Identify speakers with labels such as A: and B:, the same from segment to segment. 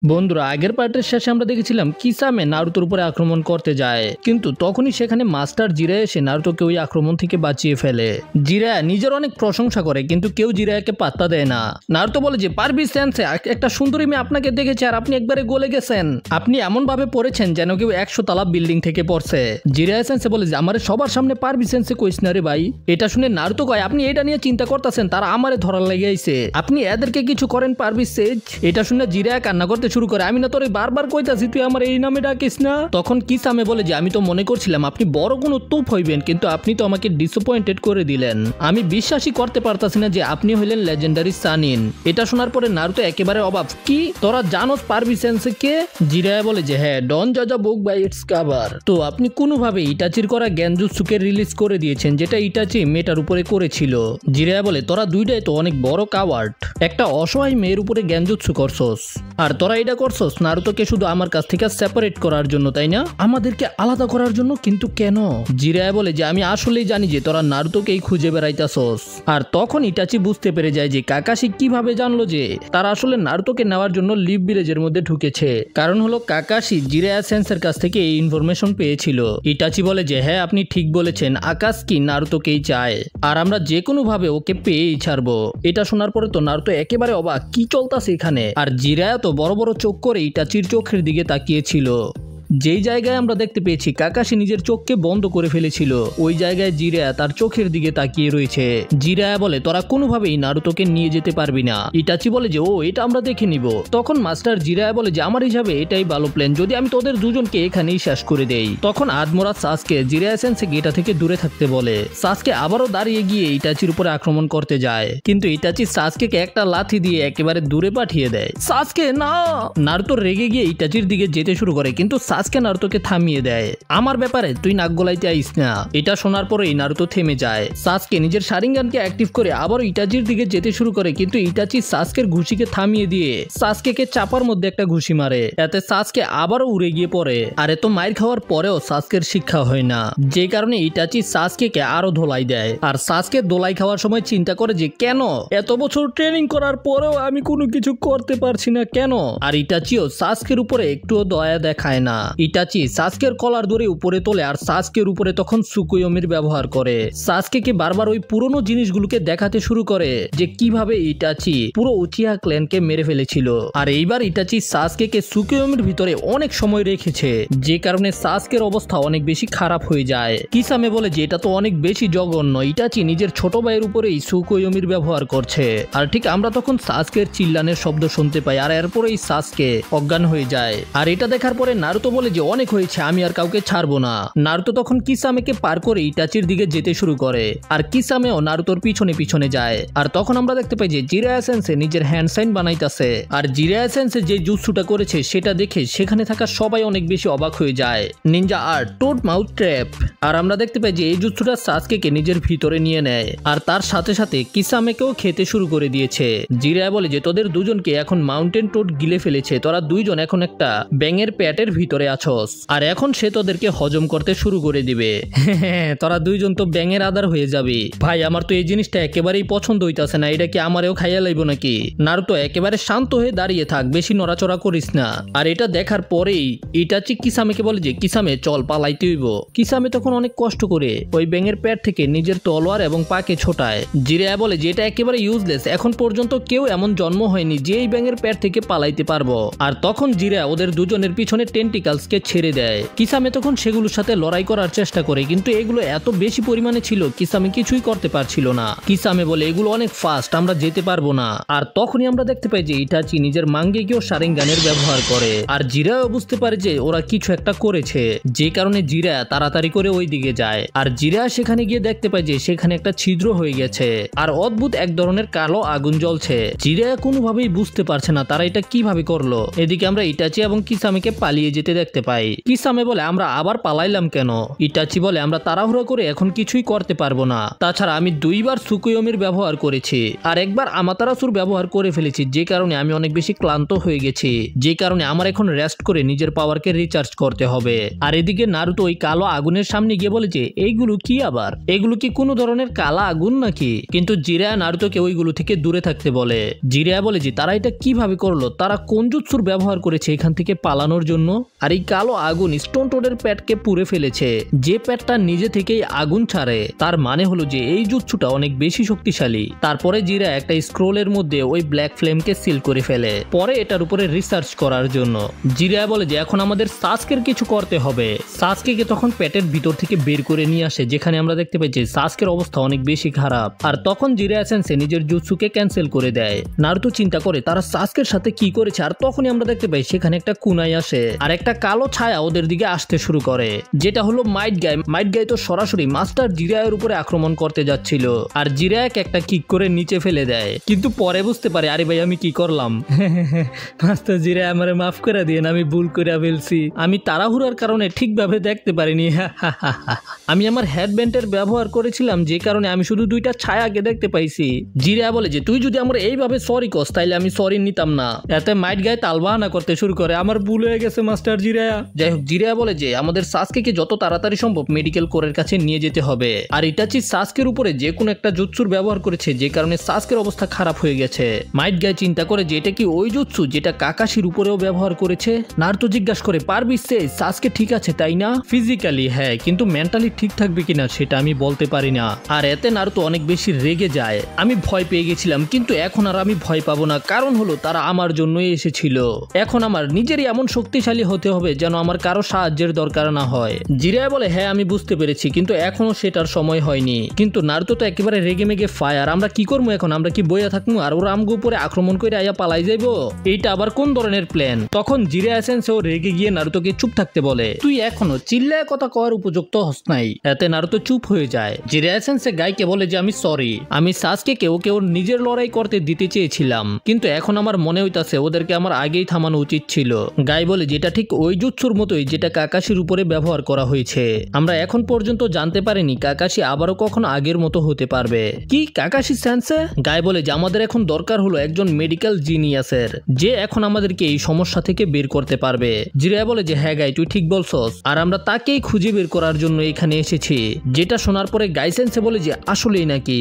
A: বন্ধুরা আগের পার্টের শেষে আমরা দেখেছিলাম কিসামে নারুতোর উপরে আক্রমণ করতে যায়, কিন্তু তখনই সেখানে মাস্টার জিরায়া এসে নারুতোকে ওই আক্রমণ থেকে বাঁচিয়ে ফেলে। জিরায়া নিজের অনেক প্রশংসা করে, কিন্তু কেউ জিরায়াকে পাত্তা দেয় না। নারুতো বলে যে পারবি সেন্সে, একটা সুন্দরী মেয়ে আপনাকে দেখেছে আর আপনি একবারে গলে গেছেন। আপনি এমন ভাবে পড়েছেন যেন কেউ 100 তলা বিল্ডিং থেকে পড়ছে। জিরায়া সেন্সে বলে যে আমারে সবার সামনে পারবি সেন্সে কইস না রে ভাই। এটা শুনে নারুতো কয় আপনি এটা নিয়ে চিন্তা করতেছেন, তারা আমারে ধরার লেগে আইছে, আপনি এদেরকে কিছু করেন পারবি সেজ। এটা শুনে জিরায়া কান্না করতে শুরু করে, আমি না তোরে বারবার কইতাছি তুই আমার এই নামে ডাকিস না। তখন কিসামে বলে যে আমি তো মনে করছিলাম আপনি বড় কোনো তোপ হইবেন, কিন্তু আপনি তো আমাকে ডিসঅ্যাপয়েন্টেড করে দিলেন। আমি বিশ্বাসই করতে পারতাছি না যে আপনি হইলেন লেজেন্ডারি সানিন। এটা শোনার পরে নারুতো একেবারে অবাক, কি তোরা জানোস পারবি সেন্সে কে? জিরায়া বলে যে হ্যাঁ, ডন জাজা বুক বাই ইটস কভার। তো আপনি কোনোভাবে ইটাচির করা গেনজুৎসুকে রিলিজ করে দিয়েছেন, যেটা ইটাচি মেটার উপরে করেছিল। জিরায়া বলে তোরা দুইটাই তো অনেক বড় কাওয়ার্ড, একটা অসহায় মেয়ের উপরে গেনজুৎসু করছস, আর তোরা এটা করছস নারুতোকে শুধু আমার কাছ থেকে সেপারেট করার জন্য, তাই না? আমাদেরকে আলাদা করার জন্য, কিন্তু কেন? জিরায়া বলে যে আমি আসলেই জানি যে তোরা নারুতোকেই খুঁজে বেড়াইতাছস। আর তখন ইটাচি বুঝতে পেরে যায় যে কাকাশি কিভাবে জানলো যে তারা আসলে নারুতোকে নেওয়ার জন্য লিভ ভিলেজের মধ্যে ঢুকেছে। কারণ হলো কাকাশি জিরায়া সেন্সের কাছ থেকে এই ইনফরমেশন পেয়েছিল। ইটাচি বলে যে হ্যাঁ আপনি ঠিক বলেছেন, আকাশ কি নারুতোকেই চায়, আর আমরা যে কোনো ভাবে ওকে পেয়েই ছাড়বো। এটা শোনার পরে তো নারুতো একেবারে অবাক, কি চলতেছে এখানে। আর জিরায়া তো বড় বড় চোখ করে ইটাচির চোখের দিকে তাকিয়েছিল। যেই জায়গায় আমরা দেখতে পেয়েছি কাকাশি নিজের চোখকে বন্ধ করে ফেলেছিল, ওই জায়গায় জিরায়া তার চোখের দিকে তাকিয়ে রয়েছে। জিরায়া বলে তোরা কোনোভাবেই নারুতোকে নিয়ে যেতে পারবি না। ইটাচি বলে যে ও এটা আমরা দেখে নিব। তখন মাস্টার জিরায়া বলে যে আমার হিসাবে এটাই ভালো প্ল্যান, যদি আমি তোদের দুজনকে এখানেই শেষ করে দেই। তখন আদমোরা সাসকে জিরায়া সেন্সে গেটা থেকে দূরে থাকতে বলে। সাসকে আবারও দাঁড়িয়ে গিয়ে ইটাচির উপরে আক্রমণ করতে যায়, কিন্তু ইটাচি সাসকে একটা লাথি দিয়ে একেবারে দূরে পাঠিয়ে দেয়। সাসকে না! নারুতো রেগে গিয়ে ইটাচির দিকে যেতে শুরু করে, কিন্তু সাসকে নারুতোকে থামিয়ে দেয়। আমার ব্যাপারে তুই নাক গলাইতে আইস না। এটা শোনার পরেই নারুতো থেমে যায়। সাসকে নিজের শারিঙ্গানকে অ্যাক্টিভ করে আবারও ইটাচির দিকে যেতে শুরু করে, কিন্তু ইটাচি সাসকের ঘুষিকে থামিয়ে দিয়ে সাসকে চাপার মধ্যে একটা ঘুষি মারে। এতে সাসকে আবারও উড়ে গিয়ে পড়ে। আর এত মাইর খাওয়ার পরেও সাসকের শিক্ষা হয় না, যে কারণে ইটাচি সাসকে আরো ধোলাই দেয়। আর সাসকে দোলাই খাওয়ার সময় চিন্তা করে যে কেন এত বছর ট্রেনিং করার পরেও আমি কোনো কিছু করতে পারছি না কেন। আর ইটাচিও সাসকের উপরে একটুও দয়া দেখায় না। ইটাচি সাসকের কলার ধরে উপরে তোলে, আর সাসকের উপরে তখন সুকুয়োমির ব্যবহার করে। সাসকে বারবার ওই পুরনো জিনিসগুলোকে দেখাতে শুরু করে যে কিভাবে ইটাচি পুরো উচিয়া ক্ল্যানকে মেরে ফেলেছিল। আর এইবার ইটাচি সাসকে সুকুয়োমির ভিতরে অনেক সময় রেখেছে, যে কারণে সাসকের অবস্থা অনেক বেশি খারাপ হয়ে যায়। কিসামে বলে যে এটা তো অনেক বেশি জঘন্য, ইটাচি নিজের ছোট ভাইয়ের উপরেই সুকুয়োমির ব্যবহার করছে। আর ঠিক আমরা তখন সাসকের চিল্লানের শব্দ শুনতে পাই, আর এরপরেই সাসকে অজ্ঞান হয়ে যায়। আর এটা দেখার পরে নারুতো বলে যে অনেক হয়েছে, আমি আর কাউকে ছাড়বো না। নারুতো তখন কিসামেকে পার করে ইটাচির দিকে যেতে শুরু করে, আর কিসামেও নারুতোর পিছনে পিছনে যায়। আর তখন আমরা দেখতে পাই যে জিরায়া সেন্সে নিজের হ্যান্ড সাইন বানাইতাছে। আর জিরায়া সেন্সে যে জুৎসুটা করেছে সেটা দেখে সেখানে থাকা সবাই অনেক বেশি অবাক হয়ে যায়। Ninja art toad mouth trap. আর আমরা দেখতে পাই যে এই জুৎসুটা সাসকে নিজের ভিতরে নিয়ে নেয়, আর তার সাথে সাথে কিসামেকেও খেতে শুরু করে দিয়েছে। জিরায়া বলে যে তোদের দুজনকে এখন মাউন্টেন টোড গিলে ফেলেছে, তোরা দুইজন এখন একটা ব্যাঙের পেটের ভিতরে আছস, আর এখন সে তোদেরকে হজম করতে শুরু করে দিবে। তোরা দুইজন তো ব্যাঙের আদার হয়ে যাবি। ভাই আমার তো এই জিনিসটা একেবারেই পছন্দ হইতাছে না, এটা কি আমারেও খাইয়া লাইব নাকি? নারুতো একেবারে শান্ত হয়ে দাঁড়িয়ে থাক, বেশি নড়াচড়া করিস না। আর এটা দেখার পরেই ইটাচি কিসামেকে বলে যে কিসামে চল পালাইতে হইব। কিসামে তখন অনেক কষ্ট করে ওই ব্যাঙের পেট থেকে নিজের তলোয়ার এবং পাকে ছোটায়। জিরায়া বলে যে এটা একেবারে ইউজলেস, এখন পর্যন্ত কেউ এমন জন্ম হয়নি যে এই ব্যাঙের পেট থেকে পালাইতে পারবো। আর তখন জিরায়া ওদের দুজনের পিছনে টেন্টিকালসকে ছেড়ে দেয়। কিসামে তখন সেগুলোর সাথে লড়াই করার চেষ্টা করে, কিন্তু এগুলো এত বেশি পরিমাণে ছিল কিসামে কিছুই করতে পারছিল না। কিসামে বলে এগুলো অনেক ফাস্ট, আমরা যেতে পারবো না। আর তখনই আমরা দেখতে পাই যে ইটাচি নিজের মাঙ্গেকেও শারিঙ্গানের ব্যবহার করে, আর জিরাও বুঝতে পারে যে ওরা কিছু একটা করেছে, যে কারণে জিরা তাড়াতাড়ি করে ওই দিকে যায়। আর জিরা সেখানে গিয়ে দেখতে পায় যে সেখানে একটা ছিদ্র হয়ে গেছে, আর অদ্ভুত এক ধরনের কালো আগুন জ্বলছে। জিরা কোনোভাবেই বুঝতে পারছে না তারা এটা কিভাবে করলো। এদিকে আমরা ইটাচি এবং কিসামেকে পালিয়ে যেতে দেখতে দেখতে পাই। কিসামে বলে আমরা আবার পালাইলাম কেন? ইটাচি বলে আমরা তাড়াহুড়ো করে এখন কিছুই করতে পারবো না। তাছাড়া আমি 2বার সুকুয়োমির ব্যবহার করেছি আর একবার আমাতারাসুর ব্যবহার করে ফেলেছি, যে কারণে আমি অনেক বেশি ক্লান্ত হয়ে গেছি, যে কারণে আমার এখন রেস্ট করে নিজের পাওয়ারকে রিচার্জ করতে হবে। আর এদিকে নারুতো ওই কালো আগুনের সামনে গিয়ে বলে যে এইগুলো কি আবার, এগুলো কি কোনো ধরনের কালা আগুন নাকি? কিন্তু জিরায়া নারুতোকে ওইগুলো থেকে দূরে থাকতে বলে। জিরায়া বলে যে তারা এটা কিভাবে করলো, তারা কোন জুৎসুর ব্যবহার করেছে এখান থেকে পালানোর জন্য। আর এই কালো আগুন স্টোন টোডের পেটকে পুড়ে ফেলেছে, যে পেটটা নিজে থেকেই আগুন ছাড়ে, তার মানে হলো যে এই জুৎসুটা অনেক বেশি শক্তিশালী। তারপরে জিরায়া একটা স্ক্রোলের মধ্যে ওই ব্ল্যাক ফ্লেমকে সিল করে ফেলে, পরে এটার উপরে রিসার্চ করার জন্য। জিরায়া বলে যে এখন আমাদের সাসকের কিছু করতে হবে। সাসকেকে তখন পেটের ভিতর থেকে বের করে নিয়ে আসে, যেখানে আমরা দেখতে পাই যে সাসকের অবস্থা অনেক বেশি খারাপ। আর তখন জিরায়া সেন্সে নিজের জুৎসুকে ক্যান্সেল করে দেয়। নারুতো চিন্তা করে তারা সাসকের সাথে কি করেছে, আর তখনই আমরা দেখতে পাই সেখানে একটা কুনাই আসে আর একটা কালো ছায়া ওদের দিকে আসতে শুরু করে, যেটা হলো মাইট গাই। মাইট গাই তো সরাসরি মাস্টার জিরায়ের উপরে আক্রমণ করতে যাচ্ছিল আর জিরায়াকে একটা কিক করে নিচে ফেলে দেয়। কিন্তু পরে বুঝতে পারে আরে ভাই আমি কি করলাম, মাস্টার জিরায় আমারে মাফ করে দিয়েন, আমি ভুল করে ফেলছি, আমি তাড়াহুড়ার কারণে ঠিকভাবে দেখতে পারিনি। আমি আমার হেডব্যান্ডের ব্যবহার করেছিলাম, যে কারণে আমি শুধু 2টা ছায়াকে দেখতে পাইছি। জিরায়া বলে যে তুই যদি আমার এইভাবে সরি কস তাইলে আমি সরি নিতাম না। এতে মাইট গায়ে তালবাহানা করতে শুরু করে, আমার ভুল হয়ে গেছে মাস্টার জিরায়া। যাই হোক, জিরায়া বলে যে আমাদের সাসকেকে যত তাড়াতাড়ি সম্ভব মেডিকেল কোরের কাছে নিয়ে যেতে হবে। আর ইটাচি সাসকের উপরে যে কোনো একটা জুৎসুর ব্যবহার করেছে, যে কারণে সাসকের অবস্থা খারাপ হয়ে গেছে। মাইট গায়ে চিন্তা করে যে এটা কি ওই জুৎসু যেটা কাকাশির উপরেও ব্যবহার করেছে। নারুতো জিজ্ঞাসা করে পারবি সে সাসকে ঠিক আছে তাই না? ফিজিক্যালি হ্যাঁ, কিন্তু মেন্টালি ঠিক থাকবে কিনা সেটা আমি বলতে পারি না। আর এতে নারুতো অনেক বেশি রেগে যায়। আমি ভয় পেয়ে গেছিলাম, কিন্তু এখন আর আমি ভয় পাবো না, কারণ হলো তারা আমার জন্যই এসেছিল। এখন আমার নিজেরই এমন শক্তিশালী হতে হবে যেন আমার কারো সাহায্যের দরকার না হয়। জিরায়া বলে হ্যাঁ আমি বুঝতে পেরেছি, কিন্তু এখনো সেটার সময় হয়নি। কিন্তু নারুতো তো একেবারে রেগে মেগে ফায়ার, আমরা কি করবো এখন? আমরা কি বইয়া থাকবো আর ওরা আমগো উপরে আক্রমণ করে আয়া পালাই যাইবো? এইটা আবার কোন ধরনের প্ল্যান? তখন জিরায়া সেন্সেও রেগে গিয়ে নারুতোকে চুপ থাকতে বলে, তুই এখনো চিল্লায় কথা কওয়ার উপযুক্ত হস নাই। এতে নারুতো চুপ হয়ে যায়। জিরায়া সেন্সে গাইকে বলে যে আমি সরি, আমি সাসকে কেউ নিজের লড়াই করতে দিতে চেয়েছিলাম, কিন্তু এখন আমার মনে হইতাছে ওদেরকে আমার আগেই থামানো উচিত ছিল। গাই বলে যেটা ঠিক ওই জুৎসুর মতোই যেটা কাকাশির উপরে ব্যবহার করা হয়েছে। আমরা এখন পর্যন্ত জানতে পারিনি কাকাশি আবারও কখনো আগের মতো হতে পারবে। কি কাকাশি সেন্সে? গাই বলে যে আমাদের এখন দরকার হলো একজন মেডিকেল জিনিয়াসের, যে এখন আমাদেরকে এই সমস্যা থেকে বের করতে পারবে। জিরায়া বলে যে হ্যাঁ গাই তুই ঠিক বলছস, আর আমরা তাকেই খুঁজে বের করার জন্য এখানে এসেছি। যেটা শোনার পরে গাই সেন্সে বলে যে আসলেই নাকি?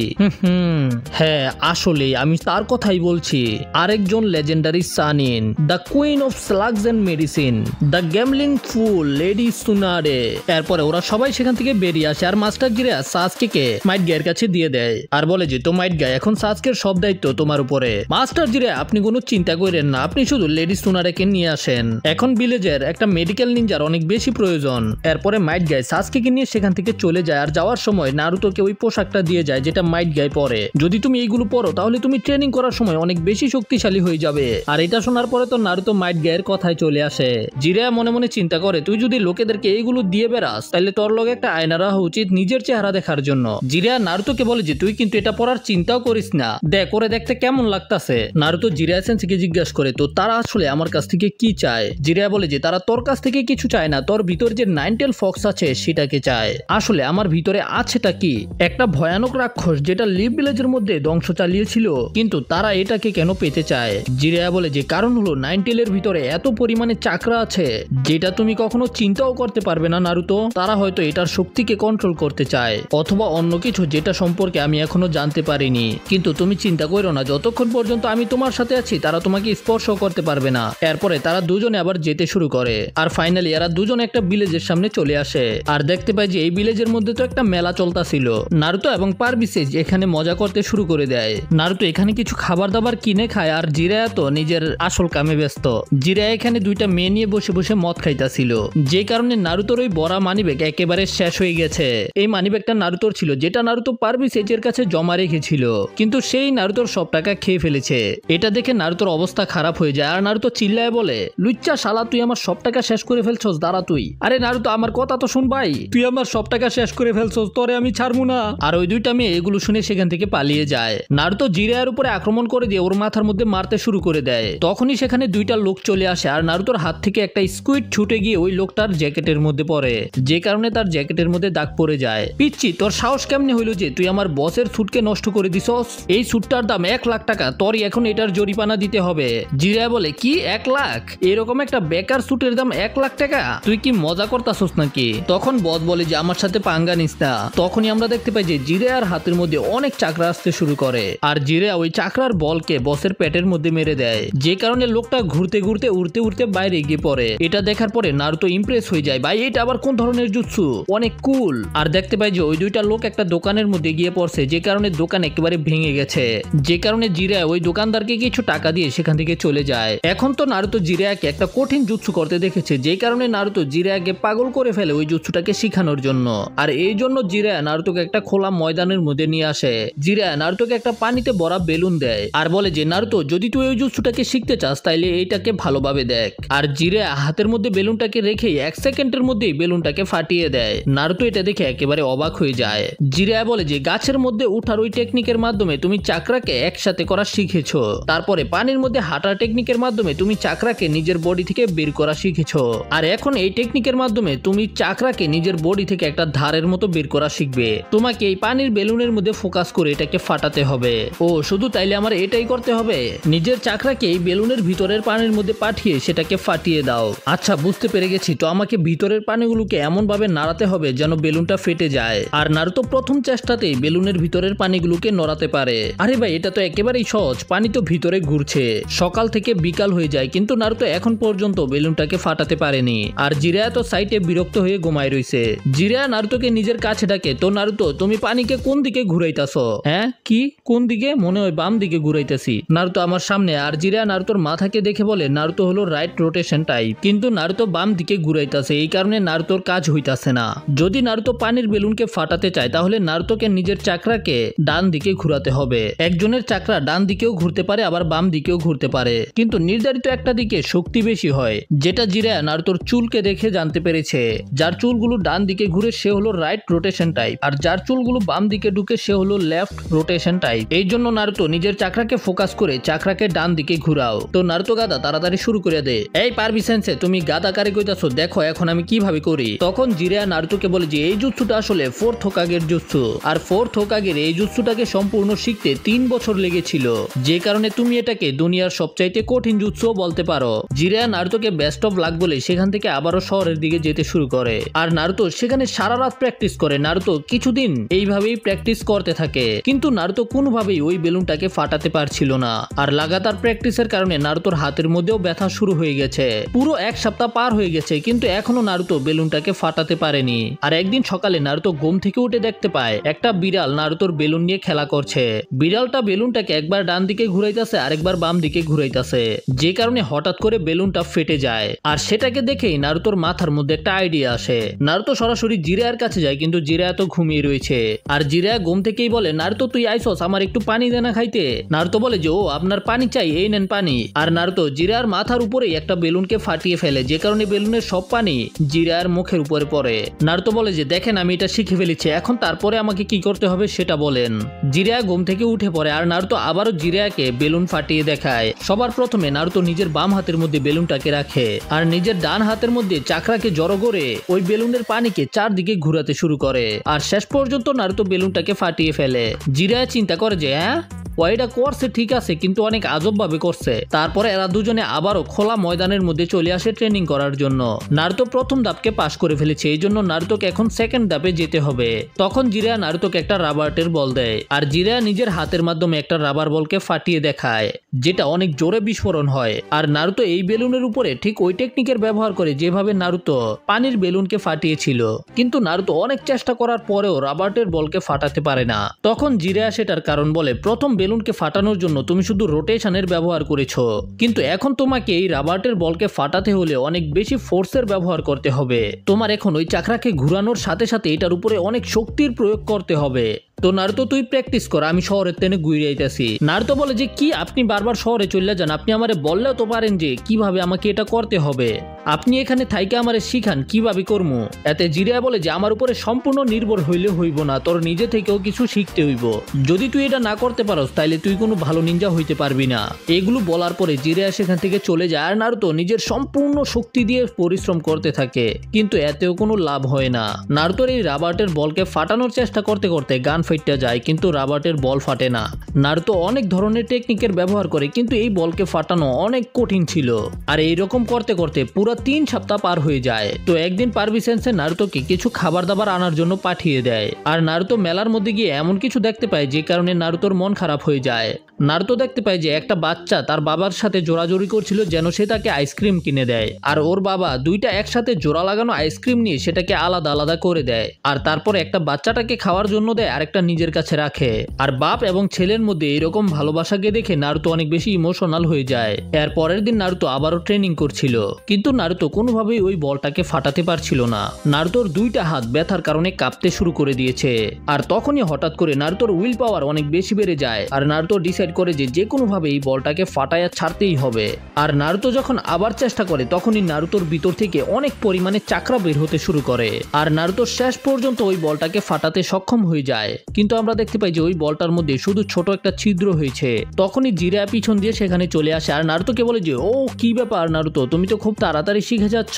A: হ্যাঁ আসলেই, আমি তার কথাই বলছি। আরেকজন legendary Sannin, the queen of slugs and medicine, the gambling fool lady Tsunade. এরপরে ওরা সবাই সেখান থেকে বেরিয়ে আসে আর মাস্টার জিরায়া সাসকেকে মাইট গায়ের কাছে দিয়ে দেয় আর বলে যে তো মাইট গায় এখন সাসকের সব দায়িত্ব তোমার উপরে। মাস্টার জিরায়া আপনি কোনো চিন্তা করেন না, আপনি শুধু লেডি সুনারেকে নিয়ে আসেন, এখন ভিলেজের একটা মেডিকেল নিনজার অনেক বেশি প্রয়োজন। এরপরে মাইট গায় সাসকেকে নিয়ে সেখান থেকে চলে যায় আর যাওয়ার সময় নারুতোকে ওই পোশাকটা দিয়ে যায় যেটা মাইট গায় পরে। যদি তুমি এইগুলো পরো তাহলে তুমি ট্রেনিং করার সময় অনেক বেশি শক্তিশালী হয়ে যাবে। আর এটা শোনার পরে তো নারুতো মাইট গায়ের কথায় চলে আসে। জিরায়া মনে মনে চিন্তা করে তুই যদি লোকেদেরকে এইগুলো দিয়ে বেড়াস তাহলে তোর লগে একটা আয়না রাখা উচিত নিজের চেহারা দেখার জন্য। জিরায়া নারুতোকে বলে যে তুই কিন্তু এটা পরার চিন্তাও করিস না, দেখ করে দেখতে কেমন লাগতাছে। নারুতো জিরায়া সেন্সেকে জিজ্ঞাসা করে তো তারা আসলে আমার কাছ থেকে কি চায়? জিরায়া বলে যে তারা তোর কাছ থেকে কিছু চায় না, তোর ভিতর যে নাইনটেল ফক্স আছে সেটাকে চায়। আসলে আমার ভিতরে আছেটা কি? একটা ভয়ানক রাক্ষস যেটা লিভ ভিলেজের মধ্যে ধ্বংস চালিয়েছিল, কিন্তু তারা এটাকে কেন পেতে চায়? জিরায়া বলে যে কারণ হলো নাইনটেলের ভিতরে এত পরিমাণে চাকরা আছে যেটা তুমি কখনো চিন্তাও করতে পারবে না নারুতো। তারা হয়তো এটার শক্তিকে কন্ট্রোল করতে চায়, অথবা অন্য কিছু যেটা সম্পর্কে আমি এখনো জানতে পারিনি। কিন্তু তুমি চিন্তা করো না, যতক্ষণ পর্যন্ত আমি তোমার সাথে আছি তারা তোমাকে স্পর্শ করতে পারবে না। এরপরে তারা দুজনে আবার যেতে শুরু করে আর ফাইনালি এরা দুজনে একটা ভিলেজের সামনে চলে আসে আর দেখতে পায় যে এই ভিলেজের মধ্যে তো একটা মেলা চলতেছিল। নারুতো এবং পারবিসেজ এখানে মজা করতে শুরু করে দেয়। নারুতো এখানে কিছু খাবার দাবার কিনে খায় আর জিরায়া তো নিজের আসল কামে ব্যস্ত। জিরায়া এখানে 2টা মেয়ে নিয়ে বসে বসে মদ খাইতাছিল, যে কারণে নারুতোর ওই বড়া মানিব্যাগ একেবারে শেষ হয়ে গেছে। এই মানিব্যাগটা নারুতোর ছিল, যেটা নারুতো পারবিসেজের কাছে জমা রেখেছিল, কিন্তু সেই নারুতোর সব টাকা খেয়ে ফেলেছে। এটা দেখে নারুতোর অবস্থা খারাপ হয়ে যায় আর নারুতো চিল্লায় বলে লুচ্চা শালা তুই আমার সব টাকা শেষ করে ফেলছস, দাঁড়া তুই। আরে নারুতো আমার কথা তো শুন ভাই, তুই আমার সব টাকা শেষ করে ফেলছস, তোরে আমি ছাড়বো না। আর ওই 2টা মেয়ে এগুলো শুনে সেখান থেকে পালিয়ে যায়। নারুতো জিরায়ার উপরে আক্রমণ করে দিয়ে ওর মাথার মধ্যে মারতে শুরু করে দেয়। তখনই সেখানে 2টা লোক চলে আসে আর নারুতোর হাত থেকে একটা স্কুইড ছুটে গিয়ে ওই লোকটার জ্যাকেটের মধ্যে পড়ে, যে কারণে তার জ্যাকেটের মধ্যে দাগ পড়ে যায়। পিচ্ছি, তোর সাহস কেমনে হইলো যে তুই আমার বসের স্যুটকে নষ্ট করে দিছস? এই স্যুটটার দাম 1 লাখ টাকা, তোরই এখন এটার জরিমানা দিতে হবে। জিরায়া বলে, কি 1 লাখ? এরকম একটা বেকার স্যুটের দাম 1 লাখ টাকা? তুই কি মজা করতাছস নাকি? তখন বস বলে যে আমার সাথে পাঙ্গা নিস না। তখনই আমরা দেখতে পাই যে জিরায়ার হাতের মধ্যে অনেক চাকরা আসতে শুরু করে, আর জিরায়া ওই চাকরার বলকে বসের পেটের মধ্যে মেরে দেয়, যে কারণে লোকটা ঘুরতে ঘুরতে উড়তে উড়তে বাইরে গিয়ে পড়ে। এটা দেখার পরে নারুতো ইমপ্রেস হয়ে যায়, ভাই এটা আবার কোন ধরনের জুৎসু, অনেক কুল। আর দেখতে পাই যে ওই দুইটা লোক একটা দোকানের মধ্যে গিয়ে পড়ছে, যে কারণে দোকান একেবারে ভেঙে গেছে, যে কারণে জিরায়া ওই দোকানদারকে কিছু টাকা দিয়ে সেখান থেকে চলে যায়। এখন তো নারুতো জিরায়াকে একটা কঠিন জুৎসু করতে দেখেছে, যে কারণে নারুতো জিরায়াকে পাগল করে ফেলে ওই জুৎসুটাকে শেখানোর জন্য। আর এই জন্য জিরায়া নারুতোকে একটা খোলা ময়দানের মধ্যে নিয়ে আসে। জিরায়া নারুতোকে একটা পানিতে ভরা বেলুন দেয়, আর বলে যে নারুতো যদি তুই ওই জুৎসুটাকে শিখতে চাস তাইলে এইটাকে ভালোভাবে দেখ। আর জিরায়া হাতের মধ্যে বেলুনটাকে রেখে 1 সেকেন্ডের মধ্যেই বেলুনটাকে ফাটিয়ে দেয়। নারুতো এটা দেখে একেবারে অবাক হয়ে যায়। জিরায়া বলে যে গাছের মধ্যে উঠার ওই টেকনিকের মাধ্যমে তুমি চাকরাকে একসাথে করা শিখেছো, তারপরে পানির মধ্যে হাঁটার টেকনিকের মাধ্যমে তুমি চাকরাকে নিজের বডি থেকে বের করা শিখেছো, আর এখন এই টেকনিকের মাধ্যমে তুমি চাকরাকে নিজের বডি থেকে একটা ধারের মতো বের করা শিখবে। তোমাকে এই পানির বেলুনের মধ্যে ফোকাস করে এটাকে ফাটাতে হবে। ও শুধু তাইলে আমার এটাই করতে হবে? নিজের চাকরাকে এই বেলুনের ভিতরের পানির মধ্যে পাঠিয়ে সেটাকে ফাটিয়ে দাও। আচ্ছা বুঝতে পেরে গেছি, তো আমাকে ভিতরের পানিগুলোকে এমন ভাবে নাড়াতে হবে যেন বেলুনটা ফেটে যায়। আর নারুতো প্রথম চেষ্টাতেই বেলুনের ভিতরের পানিগুলোকে নড়াতে পারে। আরে ভাই এটা তো একেবারেই সহজ, পানি তো ভিতরে ঘুরছে। সকাল থেকে বিকাল হয়ে যায় কিন্তু নারুতো এখন পর্যন্ত বেলুনটাকে ফাটাতে পারেনি। আর জিরায়া তো সাইটে বিরক্ত হয়ে ঘুমায় রইছে। জিরায়া নারুতোকে নিজের কাছে ডাকে, তো নারুতো তুমি পানিকে কোন দিকে ঘুরাইতাছো? হ্যাঁ কি কোন দিকে? মনে হয় বাম দিকে ঘুরাইতেছি। নারুতো আমার সামনে। আর জিরায়া নারুতোর মাথাকে দেখে বলে নারুতো হলো রাইট রোটেশন টাইপ, কিন্তু নারুতো বাম দিকে ঘুরাইতাছে, এই কারণে নারুতোর কাজ হইতাছে না। যদি নারুতো পানির বেলুনকে ফাটাতে চায় তাহলে নারুতোকে নিজের চাকরাকে ডান দিকে ঘুরাতে হবে। একজনের চাকরা ডান দিকেও ঘুরতে পারে আবার বাম দিকেও ঘুরতে পারে, কিন্তু নির্ধারিত একটা দিকে শক্তি বেশি হয়, যেটা জিরায়া নারুতোর চুলকে দেখে জানতে পেরেছে। যার চুলগুলো ডান দিকে ঘুরে সে হলো রাইট রোটেশন টাইপ, আর যার চুলগুলো বাম দিকে ঢুকে সে হলো লেফট রোটেশন টাইপ। এই জন্য নারুতো নিজের চাকরাকে ফোকাস করে চাকরাকে ডান দিকে ঘুরাও। তো নারুতো গাদা তাড়াতাড়ি শুরু করে দে। এই পারবি সেন্সে, তুমি গাদা কারে কইতাছো, দেখো এখন আমি কিভাবে করি। তখন জিরায়া নারুতোকে বলে যে এই জুৎসুটা আসলে 4th হোকাগের জুৎসু, আর 4th হোকাগের এই জুৎসুটাকে সম্পূর্ণ শিখতে 3 বছর লেগেছিল, যে কারণে তুমি এটাকে দুনিয়ার সবচাইতে কঠিন জুৎসুও বলতে পারো। জিরায়া নারুতোকে বেস্ট অফ লাক বলে সেখান থেকে আবারও শহরের দিকে যেতে শুরু করে। আর নারুতো সেখানে সারা রাত প্র্যাকটিস করে। নারুতো কিছুদিন এইভাবেই প্র্যাকটিস করতে থাকে, কিন্তু নারুতো কোনোভাবেই ওই বেলুনটাকে ফাটাতে পারছিল না। আর লাগাতার প্র্যাকটিসের কারণে নারুতোর হাতের মধ্যেও ব্যথা শুরু হয়ে গেছে। পুরো 1 সপ্তাহ পার হয়ে গেছে কিন্তু এখনো নারুতো বেলুনটাকে ফাটাতে পারেনি। আর একদিন সকালে নারুতো ঘুম থেকে উঠে দেখতে পায় একটা বিড়াল নারুতোর বেলুন নিয়ে খেলা করছে। বিড়ালটা বেলুনটাকে একবার ডান দিকে ঘুরাইতেছে আরেকবার বাম দিকে ঘুরাইতেছে, যে কারণে হঠাৎ করে বেলুনটা ফেটে যায়। আর সেটাকে দেখেই নারুতোর মাথার মধ্যে একটা আইডিয়া আসে। নারুতো সরাসরি জিরায়ার কাছে যায়, কিন্তু জিরায়া তো ঘুমিয়ে রয়েছে। আর জিরায়া ঘুম থেকেই বলে নারুতো তুই আইসস, আমার একটু পানি দে না খাইতে। নারুতো বলে যে ও আপনার পানি চাই, এই নেন পানি। আর নারুতো জিরায়ার মাথার উপরেই একটা বেলুনকে ফাটিয়ে ফেলে, যে কারণে বেলুনের সব পানি জিরায়ার মুখের উপরে পড়ে। নারুতো বলে যে দেখেন আমি এটা শিখে ফেলেছি, এখন তারপরে আমাকে কি করতে হবে সেটা বলেন। জিরায়া ঘুম থেকে উঠে পড়ে আর নারুতো আবারও জিরায়াকে বেলুন ফাটিয়ে দেখায়। সবার প্রথমে নারুতো নিজের বাম হাতের মধ্যে বেলুনটাকে রাখে আর নিজের ডান হাতের মধ্যে চাকরাকে জড়ো করে ওই বেলুনের পানিকে চারদিকে ঘুরাতে শুরু করে। আর শেষ পর্যন্ত নারুতো বেলুনটাকে ফাটিয়ে ফেলে। জিরায়া চিন্তা করে যে হ্যাঁ ওইটা করছে ঠিক আছে, কিন্তু অনেক আজব ভাবে করছে। তারপরে এরা দুজনে আবারও খোলা ময়দানের মধ্যে চলে আসে ট্রেনিং করার জন্য। নারুতো প্রথম ধাপকে পাস করে ফেলেছে, এই জন্য নারুতোকে এখন সেকেন্ড ধাপে যেতে হবে। তখন জিরায়া নারুতোকে একটা রাবারের বল দেয় আর জিরায়া নিজের হাতের মাধ্যমে একটা রাবার বলকে ফাটিয়ে দেখায়, যেটা অনেক জোরে বিস্ফোরণ হয়। আর নারুতো এই বেলুনের উপরে ঠিক ওই টেকনিকের ব্যবহার করে যেভাবে নারুতো পানির বেলুনকে ফাটিয়েছিল, কিন্তু নারুতো অনেক চেষ্টা করার পরেও রাবারের বলকে ফাটাতে পারে না। তখন জিরায়া সেটার কারণ বলে প্রথম বেলুনকে ফাটানোর জন্য তুমি শুধু রোটেশনের ব্যবহার করেছো, কিন্তু এখন তোমাকে এই রাবারের বলকে ফাটাতে হলে অনেক বেশি ফোর্সের ব্যবহার করতে হবে। তোমার এখন ওই চাকরাকে ঘুরানোর সাথে সাথে এটার উপরে অনেক শক্তির প্রয়োগ করতে হবে। তো নারুতো তুই প্র্যাকটিস কর, আমি শহরের তেনে ঘুরে আইতাছি। নারুতো বলে যে কি আপনি বারবার শহরে চলে যান, আপনি আমারে বললেও তো পারেন যে কিভাবে আমাকে এটা করতে হবে। আপনি এখানে থাইকে আমারে শিখান কিভাবে করমু। এতে জিরায়া বলে যে আমার উপরে সম্পূর্ণ নির্ভর হইলে হইব না, তোর নিজে থেকেও কিছু শিখতে হইব। যদি তুই এটা না করতে পারস তাইলে তুই কোনো ভালো নিনজা হইতে পারবি না। এগুলো বলার পরে জিরায়া সেখান থেকে চলে যায় আর নারুতো নিজের সম্পূর্ণ শক্তি দিয়ে পরিশ্রম করতে থাকে, কিন্তু এতেও কোনো লাভ হয় না। নারুতোর এই রাবার্টের বলকে ফাটানোর চেষ্টা করতে করতে গান ফাইটটা যায়, কিন্তু রাবার্টের বল ফাটে না। নারুতো অনেক ধরনের টেকনিকের ব্যবহার করে, কিন্তু এই বলকে ফাটানো অনেক কঠিন ছিল। আর এইরকম করতে করতে পুরো 3 সপ্তাহ পার হয়ে যায়। তো একদিন পারবি সেন্সে নারুতোকে কিছু খাবার দাবার আনার জন্য পাঠিয়ে দেয়। আর নারুতো মেলার মধ্যে গিয়ে এমন কিছু দেখতে পায় যে কারণে নারুতোর মন খারাপ হয়ে যায়। নারুতো দেখতে পায় যে একটা বাচ্চা তার বাবার সাথে জোরাজোরি করছিল যেন সে তাকে আইসক্রিম কিনে দেয়, আর ওর বাবা দুইটা একসাথে জোড়া লাগানো আইসক্রিম নিয়ে সেটাকে আলাদা আলাদা করে দেয়। আর তারপর একটা বাচ্চাটাকে খাওয়ার জন্য দেয়, আরেকটা নিজের কাছে রাখে। আর বাপ এবং ছেলের মধ্যে এরকম ভালোবাসাকে দেখে নারুতো অনেক বেশি ইমোশনাল হয়ে যায়। এর পরের দিন নারুতো আবারও ট্রেনিং করছিল, কিন্তু নারুতো কোনোভাবেই ওই বলটাকে ফাটাতে পারছিল না। নারুতোর দুইটা হাত ব্যথার কারণে কাঁপতে শুরু করে দিয়েছে। আর তখনই হঠাৎ করে নারুতোর উইল পাওয়ার অনেক বেশি বেড়ে যায়, আর নারুতো ডিসাইড করে যে কোনোভাবে এই বলটাকে ফাটায়া ছাড়তেই হবে। আর নারুতো যখন আবার চেষ্টা করে তখনই নারুতোর ভিতর থেকে অনেক পরিমাণে চাকরা বের হতে শুরু করে। আর নারুতো শেষ পর্যন্ত ওই বলটাকে ফাটাতে সক্ষম হয়ে যায়, কিন্তু আমরা দেখতে পাই যে ওই বলটার মধ্যে শুধু ছোট একটা ছিদ্র হয়েছে। তখনই জিরায়া পিছন দিয়ে সেখানে চলে আসে আর নারুতোকে বলে যে ও কি ব্যাপার নারুতো, তুমি তো খুব তাড়াতাড়ি শিখে যাচ্ছ।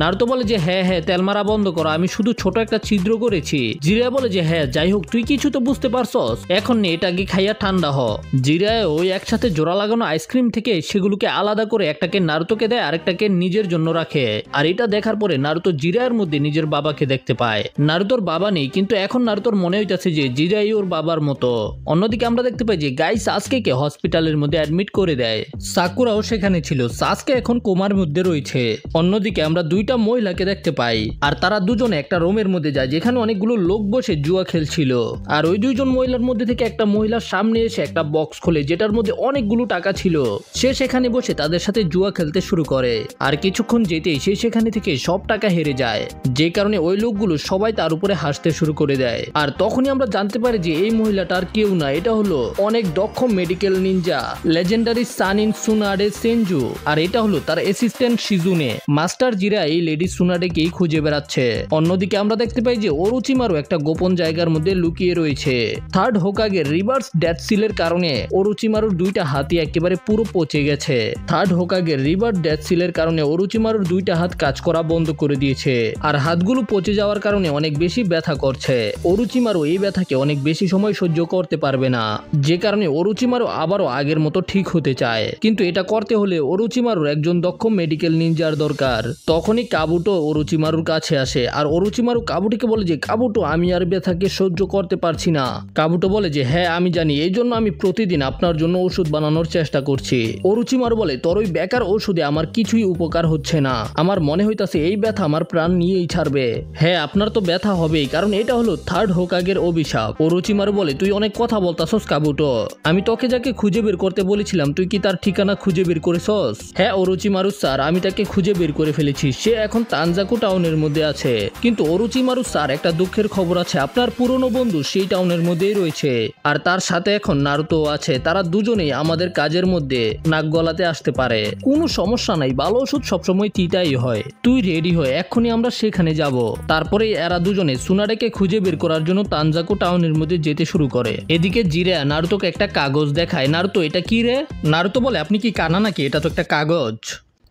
A: নারুতো বলে যে হ্যাঁ হ্যাঁ তেল মারা বন্ধ করো, আমি শুধু ছোট একটা ছিদ্র করেছি। জিরায়া বলে যে হ্যাঁ যাই হোক তুই কিছু তো বুঝতে পারছস, এখন নে এটাকে খাইয়া ঠান্ডা হ। জিরায়া ওই একসাথে জোড়া লাগানো আইসক্রিম থেকে সেগুলোকে আলাদা করে একটাকে নারুতোকে দেয়, আরেকটাকে নিজের জন্য রাখে। আর এটা দেখার পরে নারুতো জিরায়ার মধ্যে নিজের বাবাকে দেখতে পায়। নারুতোর বাবা নেই, কিন্তু এখন নারুতোর মনে হইতাছে যে জিরাই ওর বাবার মতো। অন্যদিকে আমরা দেখতে পাই যে গাই সাসকেকে হসপিটালের মধ্যে অ্যাডমিট করে দেয়। সাকুরাও সেখানে ছিল, সাসকে এখন কোমার মধ্যে রয়েছে। অন্যদিকে আমরা দুইটা মহিলাকে দেখতে পাই, আর তারা দুজনে একটা রুমের মধ্যে যায় যেখানে অনেকগুলো লোক বসে জুয়া খেলছিল। আর ওই দুইজন মহিলার মধ্যে থেকে একটা মহিলার সামনে এসে একটা বক্স খোলে যেটার মধ্যে অনেকগুলো টাকা ছিল। সে সেখানে বসে তাদের সাথে জুয়া খেলতে শুরু করে, আর কিছুক্ষণ যেতেই সে সেখানে থেকে সব টাকা হেরে যায়, যে কারণে ওই লোকগুলো সবাই তার উপরে হাসতে শুরু করে দেয়। আর তখনই আমরা জানতে পারি যে এই মহিলাটার কেউ না, এটা হলো অনেক দক্ষ মেডিকেল নিনজা লেজেন্ডারি সানিন সুনাডে সেনজু। আর এটা হলো তার অ্যাসিস্ট্যান্ট শিজুনে। মাস্টার জিরা এই লেডি সুনাডেকেই খুঁজে বেড়াচ্ছে। অন্যদিকে আমরা দেখতে পাই যে ওরুচিমারু একটা গোপন জায়গার মধ্যে লুকিয়ে রয়েছে। থার্ড হোকাগের রিভার্স ডেথ সিলের কারণে ওরুচিমারুর দুইটা হাতই একেবারে পুরো পচে গেছে। থার্ড হোকাগের রিভার্স ডেথ সিলের কারণে ওরুচিমারুর দুইটা হাত কাজ করা বন্ধ করে দিয়েছে, আর হাতগুলো পচে যাওয়ার কারণে অনেক বেশি ব্যথা করছে। ওরুচিমারু এই ব্যথাকে অনেক বেশি সময় সহ্য করতে পারবে না, যে কারণে ওরুচিমারু আবারও আগের মতো ঠিক হতে চায়। কিন্তু এটা করতে হলে ওরুচিমারুর একজন দক্ষ মেডিকেল নিনজার দরকার। তখনই কাবুটো ওরুচিমারুর কাছে আসে, আর ওরুচিমারু কাবুটোকে বলে যে কাবুটো আমি আর ব্যথাকে সহ্য করতে পারছি না। কাবুটো বলে যে হ্যাঁ আমি জানি, এই জন্য আমি প্রতিদিন আপনার জন্য ওষুধ বানানোর চেষ্টা করছি। ওরুচিমারু বলে তোর ওই বেকার ওষুধে আমার কিছুই উপকার হচ্ছে না, আমার মনে হইতাছে এই ব্যথা আমার প্রাণ নিয়েই ছাড়বে। হ্যাঁ আপনার তো ব্যথা হবেই, কারণ এটা হলো থার্ড হোকাগের অভিশাপ। ওরুচিমারু বলে তুই অনেক কথা বলতাছস কাবুটো, আমি তোকে যাকে খুঁজে বের করতে বলেছিলাম তুই কি তার ঠিকানা খুঁজে বের করেছস? হ্যাঁ ওরুচিমারু স্যার, আমি তাকে খুঁজে বের করে ফেলেছি, সে এখন তানজাকু টাউনের মধ্যে আছে। কিন্তু ওরুচিমারু স্যার একটা দুঃখের খবর আছে, আপনার পুরনো বন্ধু সেই টাউনের মধ্যেই রয়েছে, আর তার সাথে এখন নারুতো আছে। তারা দুজনেই আমাদের কাজের মধ্যে নাক গলাতে আসতে পারে। কোনো সমস্যা নাই, ভালো ওষুধ সবসময় তিতাই হয়, তুই রেডি হয়, এক্ষুনি আমরা সেখানে যাব। তারপরে এরা দুজনে সুনাডেকে খুঁজে বের করার জন্য তানজাকু টাউনের মধ্যে যেতে শুরু করে। এদিকে জিরা নারুতোকে একটা কাগজ দেখায়। নারুতো এটা কি রে? নারুতো বলে আপনি কি কানা নাকি, এটা তো একটা কাগজ।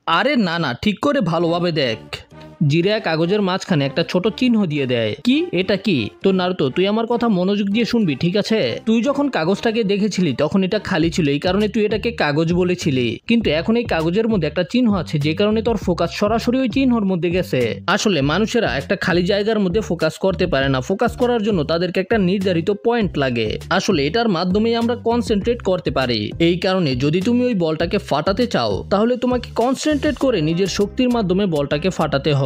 A: আরে না না, ঠিক করে ভালোভাবে দেখ। জিরা কাগজের মাঝখানে একটা ছোট চিহ্ন দিয়ে দেয়। কি এটা কি? তো নারুতো তুই আমার কথা মনোযোগ দিয়ে শুনবি, ঠিক আছে? তুই যখন কাগজটাকে দেখেছিলি তখন এটা খালি ছিল, এই কারণে তুই এটাকে কাগজ বলেছিলি, কিন্তু এখন এই কাগজের মধ্যে একটা চিহ্ন আছে যে কারণে তোর ফোকাস সরাসরি ওই চিহ্নর মধ্যে গেছে। আসলে মানুষেরা একটা খালি জায়গার মধ্যে ফোকাস করতে পারে না, ফোকাস করার জন্য তাদেরকে একটা নির্ধারিত পয়েন্ট লাগে। আসলে এটার মাধ্যমেই আমরা কনসেন্ট্রেট করতে পারি। এই কারণে যদি তুমি ওই বলটাকে ফাটাতে চাও তাহলে তোমাকে কনসেন্ট্রেট করে নিজের শক্তির মাধ্যমে বলটাকে ফাটাতে হবে।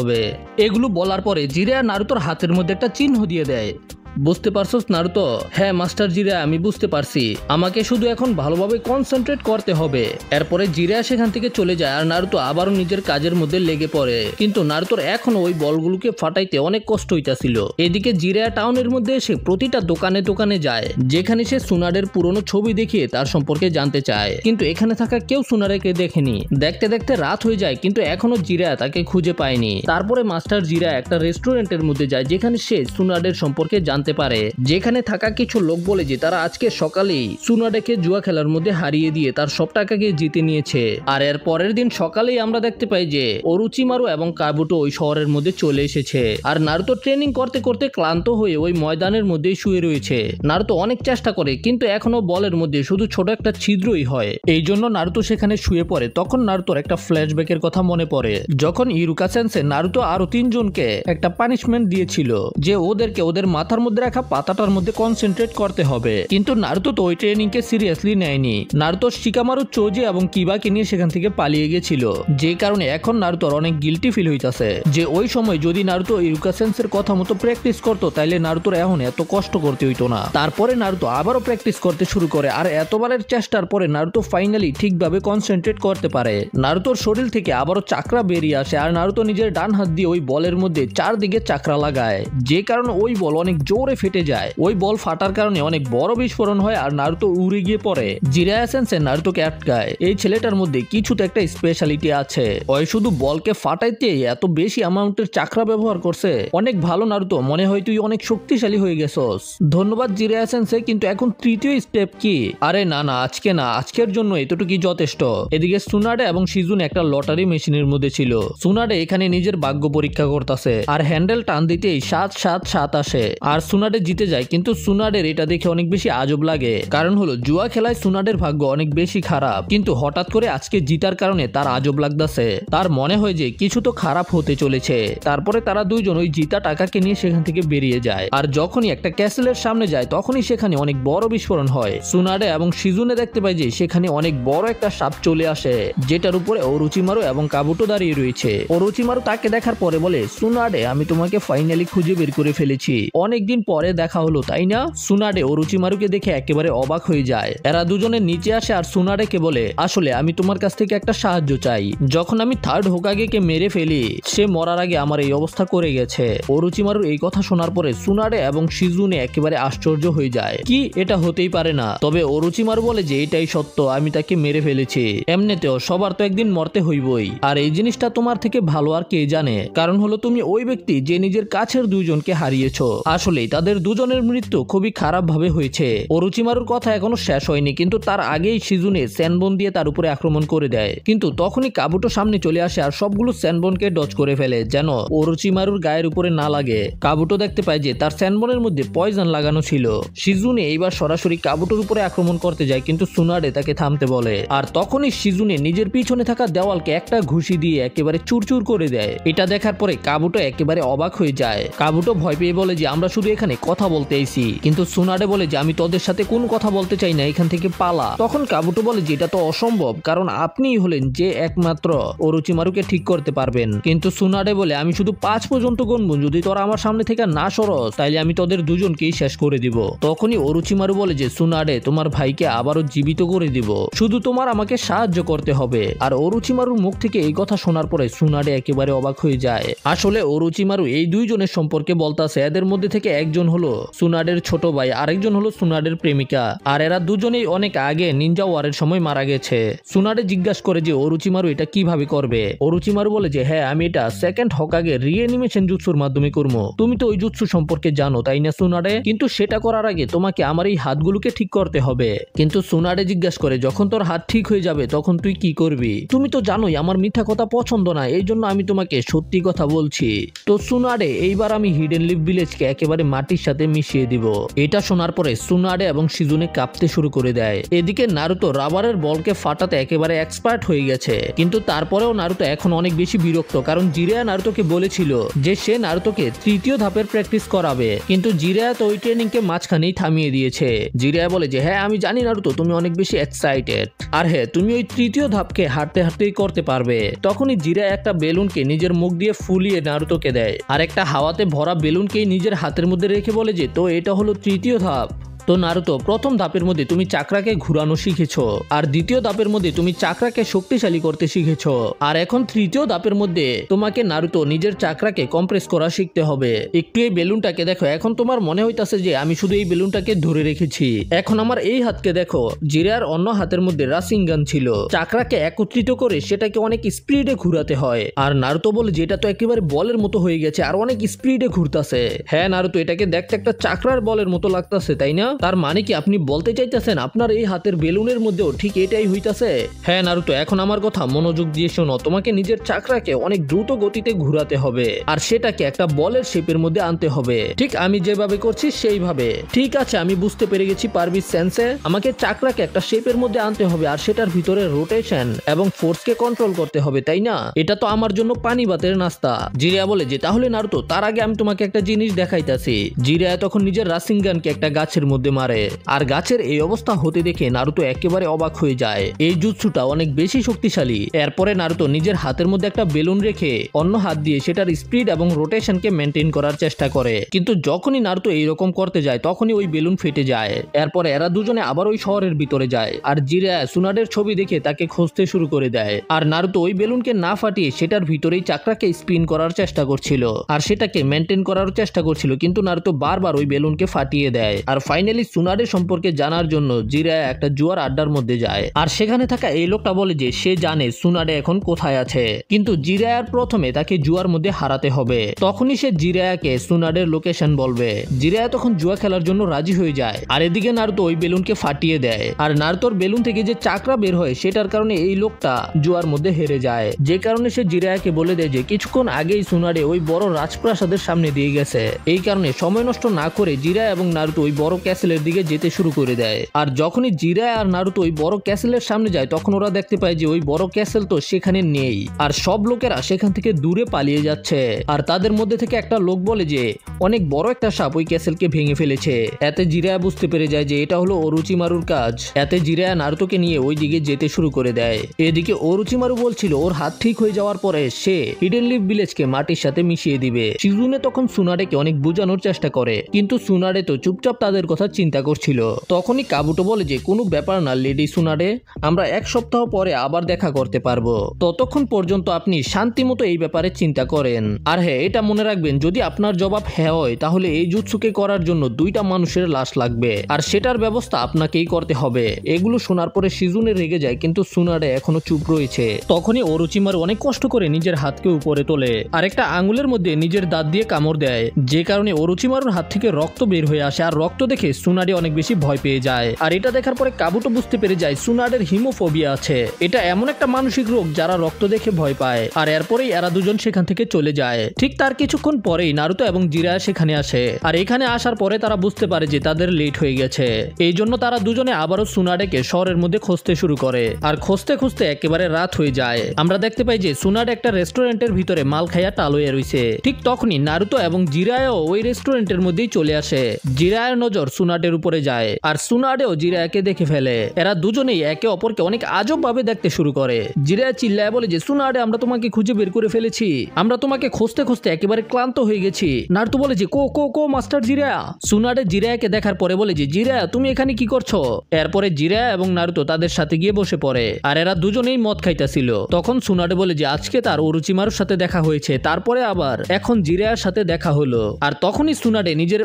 A: এগুলো বলার পরে জিরা নারুতোর হাতের মধ্যে একটা চিহ্ন দিয়ে দেয়। বুঝতে পারছস নারুতো? হ্যাঁ মাস্টার জিরা, আমি বুঝতে পারছি। আমাকে শুধু এখন ভালোভাবে কনসেন্ট্রেট করতে হবে। এরপরে জিরা সেখান থেকে চলে যায় আর নারুতো আবারও নিজের কাজের মধ্যে লেগে পড়ে। কিন্তু নারুতোর এখনো ওই বলগুলোকে ফাটাইতে অনেক কষ্ট হইতাছিল। এদিকে জিরা টাউনের মধ্যে এসে প্রতিটা দোকানে দোকানে যায়, যেখানে সে সুনাডের পুরনো ছবি দেখিয়ে তার সম্পর্কে জানতে চায়। কিন্তু এখানে থাকা কেউ সুনাডেকে দেখেনি। দেখতে দেখতে রাত হয়ে যায়, কিন্তু এখনো জিরা তাকে খুঁজে পায়নি। তারপরে মাস্টার জিরা একটা রেস্টুরেন্টের মধ্যে যায়, যেখানে সে সুনাডের সম্পর্কে জানতে পারে। যেখানে থাকা কিছু লোক বলে যে তারা আজকে সকালেই সুনাডেকে জুয়া খেলার মধ্যে হারিয়ে দিয়ে তার সব টাকাকে জিতে নিয়েছে। আর এর পরের দিন সকালেই আমরা দেখতে পাই যে অরুচিমারু এবং কাবুটো ওই শহরের মধ্যে চলে এসেছে। আর নারুতো ট্রেনিং করতে করতে ক্লান্ত হয়ে ওই ময়দানের মধ্যেই শুয়ে রয়েছে। নারুতো অনেক চেষ্টা করে, কিন্তু এখনো বলের মধ্যে শুধু ছোট একটা ছিদ্রই হয়। এই জন্য নারুতো সেখানে শুয়ে পড়ে। তখন নারুতোর একটা ফ্ল্যাশব্যাকের কথা মনে পড়ে, যখন ইরুকা সেন্সে নারুতো আরো 3 জনকে একটা পানিশমেন্ট দিয়েছিল যে ওদেরকে ওদের মাথার মধ্যে রাখা পাতাটার মধ্যে কনসেন্ট্রেট করতে হবে। কিন্তু নারুতো তো ওই ট্রেনিংকে সিরিয়াসলি নেয়নি। নারুতো শিকামারু, চোজি এবং কিবাকে নিয়ে সেখান থেকে পালিয়ে গেছিল, যে কারণে এখন নারুতোর অনেক গিল্টি ফিল হইতাছে যে ওই সময় যদি নারুতো ইরুকা সেন্সের কথা মতো প্র্যাকটিস করতো তাইলে নারুতোর এখন এত কষ্ট করতে হইতো না। তারপরে নারুতো আবারও প্র্যাকটিস করতে শুরু করে, আর এতবারের চেষ্টার পরে নারুতো ফাইনালি ঠিকভাবে কনসেন্ট্রেট করতে পারে। নারুতোর শরীর থেকে আবারও চাকরা বেরিয়ে আসে, আর নারুতো নিজের ডান হাত দিয়ে ওই বলের মধ্যে চারদিকে চাকরা লাগায়, যে কারণে ওই বল অনেক জোরে ফেটে যায়। ওই বল ফাটার কারণে অনেক বড় বিস্ফোরণ হয় আর নারুতো উড়ে গিয়ে পড়ে। জিরায়া সেন্সে নারুতোকে আটকায়। এই ছেলেটার মধ্যে কিছু তো একটা স্পেশালিটি আছে, ওই শুধু বলকে ফাটাইতে এত বেশি অ্যামাউন্টের চাকরা ব্যবহার করছে। অনেক ভালো নারুতো, মনে হয় তুই অনেক শক্তিশালী হয়ে গেছস। ধন্যবাদ জিরায়া সেন্সে, কিন্তু এখন তৃতীয় স্টেপ কি? আরে না না, আজকে না, আজকের জন্য এতটুকুই যথেষ্ট। এদিকে সুনাডে এবং শিজুন একটা লটারি মেশিনের মধ্যে ছিল। সুনাডে এখানে নিজের ভাগ্য পরীক্ষা করতেছে, আর হ্যান্ডেল টান দিতেই 7-7-7 আসে আর সুনাডে জিতে যায়। কিন্তু সুনাডের এটা দেখে অনেক বেশি আজব লাগে, কারণ হলো জুয়া খেলায় সুনাডের ভাগ্য অনেক বেশি খারাপ। কিন্তু হঠাৎ করে আজকে জিতার কারণে তার আজব লাগতেছে। তার মনে হয় যে কিছু তো খারাপ হতে চলেছে। তারপরে তারা দুইজন ওই জিতা টাকাকে নিয়ে সেখান থেকে বেরিয়ে যায়, আর যখনই একটা ক্যাসেলের সামনে যায় তখনই সেখানে অনেক বড় বিস্ফোরণ হয়। সুনাডে এবং শিজুনে দেখতে পায় যে সেখানে অনেক বড় একটা সাপ চলে আসে, যেটার উপরে অরুচিমারু এবং কাবুটো দাঁড়িয়ে রয়েছে। অরুচিমারু তাকে দেখার পরে বলে, সুনাডে, আমি তোমাকে ফাইনালি খুঁজে বের করে ফেলেছি। অনেকদিন পরে দেখা হলো, তাই না? সুনাডে অরুচিমারুকে দেখে একেবারে অবাক হয়ে যায়। এরা দুজনে নিচে আসে আর সুনাডেকে বলে, আসলে আমি তোমার কাছ থেকে একটা সাহায্য চাই। যখন আমি থার্ড হোকাগেকে মেরে ফেলি, সে মরার আগে আমার এই অবস্থা করে গেছে। অরুচিমারুর এই কথা শোনার পরে সুনাডে এবং শিজুনে একেবারে আশ্চর্য হয়ে যায়। কি, এটা হতেই পারে না। তবে অরুচিমারু বলে যে এটাই সত্য, আমি তাকে মেরে ফেলেছি। এমনিতেও সবার তো একদিন মরতে হইবই, আর এই জিনিসটা তোমার থেকে ভালো আর কে জানে, কারণ হলো তুমি ওই ব্যক্তি যে নিজের কাছের দুইজনকে হারিয়েছো। আসলেই তাদের দুজনের মৃত্যু খুবই খারাপ ভাবে হয়েছে। অরুচিমারুর কথা এখনো শেষ হয়নি, কিন্তু তার আগেই শিজুনে স্যানবন দিয়ে তার উপরে আক্রমণ করে দেয়। কিন্তু তখনই কাবুটো সামনে চলে আসে আর সবগুলো স্যানবনকে ডজ করে ফেলে, যেন অরুচিমারুর গায়ের উপরে না লাগে। কাবুটো দেখতে পায় যে তার স্যানবনের মধ্যে পয়জন লাগানো ছিল। শিজুনে এইবার সরাসরি কাবুটোর উপরে আক্রমণ করতে যায়, কিন্তু সুনাডে তাকে থামতে বলে। আর তখনই শিজুনে নিজের পিছনে থাকা দেওয়ালকে একটা ঘুষি দিয়ে একেবারে চুরচুর করে দেয়। এটা দেখার পরে কাবুটো একেবারে অবাক হয়ে যায়। কাবুটো ভয় পেয়ে বলে যে আমরা শুধু এখানে কথা বলতে এসেছি, কিন্তু সুনাডে বলে যে আমি তোদের সাথে কোনো কথা বলতে চাই না, এখান থেকে পালা। তখন কাবুটো বলে যে এটা তো অসম্ভব, কারণ আপনিই হলেন যে একমাত্র অরুচিমারুকে ঠিক করতে পারবেন। কিন্তু সুনাডে বলে আমি শুধু 5 পর্যন্ত গুনবো, যদি তোরা আমার সামনে থেকে না সরস তাইলে আমি তোদের দুজনকেই শেষ করে দিব। তখনই অরুচিমারু বলে যে সুনাডে, তোমার ভাইকে আবারও জীবিত করে দিব, শুধু তোমার আমাকে সাহায্য করতে হবে। আর অরুচিমারুর মুখ থেকে এই কথা শোনার পরে সুনাডে একেবারে অবাক হয়ে যায়। আসলে অরুচিমারু এই দুইজনের সম্পর্কে বলতাছে। এদের মধ্যে থেকে একজন হলো সুনাডের ছোট ভাই, আরেকজন হলো সুনাডের প্রেমিকা, আর এরা দুজনেই অনেক আগে নিনজা ওয়ারের সময় মারা গেছে। সুনাডে জিজ্ঞাসা করে যে অরুচিমারু এটা কিভাবে করবে। অরুচিমারু বলে যে হ্যাঁ, আমি এটা সেকেন্ড হকাগে রিঅ্যানিমেশন জুৎসুর মাধ্যমে করব। তুমি তো ওই জুৎসু সম্পর্কে জানো, তাই না সুনাডে? কিন্তু সেটা করার আগে তোমাকে আমার এই হাতগুলোকে ঠিক করতে হবে। কিন্তু সুনাডে জিজ্ঞাসা করে, যখন তোর হাত ঠিক হয়ে যাবে তখন তুই কি করবি? তুমি তো জানোই আমার মিথ্যা কথা পছন্দ না, এই জন্য আমি তোমাকে সত্যি কথা বলছি। তো সুনাডে, এইবার আমি হিডেন লিফ ভিলেজকে একেবারে মাটির সাথে মিশিয়ে দিব। এটা শোনার পরে সুনাডে এবং শিজুনে কাঁপতে শুরু করে দেয়। এদিকে নারুতো রাবারের বলকে ফাটাতে একেবারে এক্সপার্ট হয়ে গেছে, কিন্তু তারপরেও নারুতো এখন অনেক বেশি বিরক্ত, কারণ জিরায়া নারুতোকে বলেছিল যে সে নারুতোকে তৃতীয় ধাপের প্র্যাকটিস করাবে, কিন্তু জিরায়া তো ওই ট্রেনিংকে মাঝখানেই থামিয়ে দিয়েছে। জিরায়া বলে যে হ্যাঁ, আমি জানি নারুতো তুমি অনেক বেশি এক্সাইটেড, আর হ্যাঁ, তুমি ওই তৃতীয় ধাপকে হাঁটতে হাঁটতেই করতে পারবে। তখনই জিরায়া একটা বেলুনকে নিজের মুখ দিয়ে ফুলিয়ে নারুতোকে দেয়, আর একটা হাওয়াতে ভরা বেলুনকেই নিজের হাতের মধ্যে মধ্যে রেখে বলে যে তো এটা হলো তৃতীয় ধাপ। তো নারুতো প্রথম ধাপের মধ্যে তুমি চাকরাকে ঘুরানো শিখেছো, আর দ্বিতীয় ধাপের মধ্যে তুমি চাকরাকে শক্তিশালী করতে শিখেছো, আর এখন তৃতীয় ধাপের মধ্যে তোমাকে নারুতো নিজের চাকরাকে কম্প্রেস করা শিখতে হবে। একটু এই বেলুনটাকে দেখো, এখন তোমার মনে হইতাছে যে আমি শুধু এই বেলুনটাকে ধরে রেখেছি, এখন আমার এই হাতকে দেখো। জিরার অন্য হাতের মধ্যে রাসিঙ্গান ছিল, চাকরাকে একত্রিত করে সেটাকে অনেক স্পিডে ঘুরাতে হয়। আর নারুতো বলে যে এটা তো একেবারে বলের মতো হয়ে গেছে আর অনেক স্পিডে ঘুরতাছে। হ্যাঁ নারুতো, এটাকে দেখতে একটা চাকরার বলের মতো লাগতাছে তাই না? তার মানে কি আপনি বলতে চাইতেছেন আপনার এই হাতের বেলুনের মধ্যেও ঠিক এটাই হইতাছে? হ্যাঁ নারুতো, এখন আমার কথা মনোযোগ দিয়ে শোনো। তোমাকে নিজের চাকরাকে অনেক দ্রুত গতিতে ঘুরাতে হবে আর সেটাকে একটা বলের শেপের মধ্যে আনতে হবে, ঠিক আমি যেভাবে করছি সেইভাবে। ঠিক আছে, আমি বুঝতে পেরে গেছি পারবিস সেন্সে। আমাকে চাকরাকে একটা শেপের মধ্যে আনতে হবে আর সেটার ভিতরে রোটেশন এবং ফোর্সকে কন্ট্রোল করতে হবে, তাই না? এটা তো আমার জন্য পানি ভাতের নাস্তা। জিরিয়া বলে যে তাহলে নারুতো, তার আগে আমি তোমাকে একটা জিনিস দেখাইতাছি। জিরিয়া তখন নিজের রাসিঙ্গানকে একটা গাছের মধ্যে মারে, আর গাছের এই অবস্থা হতে দেখে নারুতো একেবারে অবাক হয়ে যায়। এই জুৎসুটা অনেক বেশি শক্তিশালী। এরপরে নারুতো নিজের হাতের মধ্যে একটা বেলুন রেখে অন্য হাত দিয়ে সেটার স্পিড এবং রোটেশনকে মেনটেন করার চেষ্টা করে, কিন্তু যখনই নারুতো এইরকম করতে যায় তখনই ওই বেলুন ফেটে যায়। এরপরে এরা দুজনে আবার ওই শহরের ভিতরে যায় আর জিরা সুনাডের ছবি দেখে তাকে খুঁজতে শুরু করে দেয়। আর নারুতো ওই বেলুনকে না ফাটিয়ে সেটার ভিতরেই চাকরাকে স্পিন করার চেষ্টা করছিল আর সেটাকে মেনটেন করার চেষ্টা করছিল, কিন্তু নারুতো বারবার ওই বেলুনকে ফাটিয়ে দেয়। আর ফাইনালি সুনাডের সম্পর্কে জানার জন্য জিরা একটা জুয়ার আড্ডার মধ্যে যায়, আর সেখানে থাকা এই লোকটা বলে যে সে জানে সুনাডে এখন কোথায় আছে, কিন্তু জিরায়ার প্রথমে তাকে জুয়ার মধ্যে হারাতে হবে। তখনই সে জিরায়াকে সুনাডের লোকেশন বলবে। জিরায়া তখন জুয়া খেলার জন্য রাজি হয়ে যায়, আর এদিকে নারুতো ওই বেলুনকে ফাটিয়ে দেয়। আর নারুতোর বেলুন থেকে যে চাকরা বের হয় সেটার কারণে এই লোকটা জুয়ার মধ্যে হেরে যায়, যে কারণে সে জিরায়াকে বলে দেয় যে কিছুক্ষণ আগেই সুনাডে ওই বড় রাজপ্রাসাদের সামনে দিয়ে গেছে। এই কারণে সময় নষ্ট না করে জিরা এবং নারুতো ওই বড় ক্যাসেলের দিকে যেতে শুরু করে দেয়। আর যখনই জিরা আর নারুতো ওই বড় ক্যাসেলের সামনে যায় তখন ওরা দেখতে পায় যে ওই বড় ক্যাসেল তো সেখানে নেই, আর সব লোকেরা সেখান থেকে দূরে পালিয়ে যাচ্ছে। আর তাদের মধ্যে থেকে একটা লোক বলে যে অনেক বড় একটা সাপ ওই ক্যাসেলকে ভেঙে ফেলেছে। এতে জিরা বুঝতে পেরে যায় যে এটা হলো অরুচিমারুর কাজ। এতে জিরা নারুতোকে নিয়ে ওই দিকে যেতে শুরু করে দেয়। এদিকে অরুচিমারু বলছিল ওর হাত ঠিক হয়ে যাওয়ার পরে সে হিডেন লিফ ভিলেজকে মাটির সাথে মিশিয়ে দিবে। শিজুনে তখন সুনাডেকে অনেক বোঝানোর চেষ্টা করে, কিন্তু সুনাডে তো চুপচাপ তাদের কথা চিন্তা করছিল। তখনই কাবুটো বলে যে কোনো ব্যাপার না লেডি সুনাডে, আমরা এক সপ্তাহ পরে আবার দেখা করতে পারবো, ততক্ষণ পর্যন্ত আপনি শান্তি মতো এই ব্যাপারে চিন্তা করেন। আর হ্যাঁ, এটা মনে রাখবেন যদি আপনার জবাব হ্যাঁ হয় তাহলে এই জুৎসুকে করার জন্য 2টা মানুষের লাশ লাগবে আর সেটার ব্যবস্থা আপনাকেই করতে হবে। এগুলো শোনার পরে শিজুনে রেগে যায়, কিন্তু সুনাডে এখনো চুপ রয়েছে। তখনই অরুচিমারু অনেক কষ্ট করে নিজের হাতকে উপরে তোলে আর একটা আঙুলের মধ্যে নিজের দাঁত দিয়ে কামড় দেয়, যে কারণে অরুচিমারুর হাত থেকে রক্ত বের হয়ে আসে। আর রক্ত দেখে সুনাডে অনেক বেশি ভয় পেয়ে যায়। আর এটা দেখার পরে কাবুটো বুঝতে পেরে যায় সুনাডের হিমোফোবিয়া আছে। এটা এমন একটা মানসিক রোগ যারা রক্ত দেখে ভয় পায়। আর এরপরেই এরা দুজন সেখান থেকে চলে যায়। ঠিক তার কিছুক্ষণ পরেই নারুতো এবং জিরা সেখানে আসে, আর এখানে আসার পরে তারা বুঝতে পারে যে তাদের লেট হয়ে গেছে। এই জন্য তারা দুজনে আবারও সুনাডেকে শহরের মধ্যে খুঁজতে শুরু করে, আর খুঁজতে খুঁজতে একেবারে রাত হয়ে যায়। আমরা দেখতে পাই যে সুনাডে একটা রেস্টুরেন্টের ভিতরে মাল খাইয়া টাল হয়ে রয়েছে। ঠিক তখনই নারুতো এবং জিরায়ও ওই রেস্টুরেন্টের মধ্যেই চলে আসে। জিরায়ের নজর সুনাডের উপরে যায়, আর সুনাডেও জিরায়াকে দেখে ফেলে। এরা দুজনেই একে অপরকে অনেক আজব ভাবে দেখতে শুরু করে। জিরায়া চিল্লায় বলে যে সুনাডে, আমরা তোমাকে খুঁজে বের করে ফেলেছি, আমরা তোমাকে খুঁজতে খুঁজতে একেবারে ক্লান্ত হয়ে গেছি। নারুতো বলে যে কো কো কো মাস্টার জিরায়া। সুনাডে জিরায়াকে দেখার পরে বলে যে জিরায়া তুমি এখানে কি করছো? এরপরে জিরায়া এবং নারুতো তাদের সাথে গিয়ে বসে পড়ে, আর এরা দুজনেই মদ খাইতেছিল। তখন সুনাডে বলে যে আজকে তার অরুচিমারুর সাথে দেখা হয়েছে, তারপরে আবার এখন জিরায়ার সাথে দেখা হলো। আর তখনই সুনাডে নিজের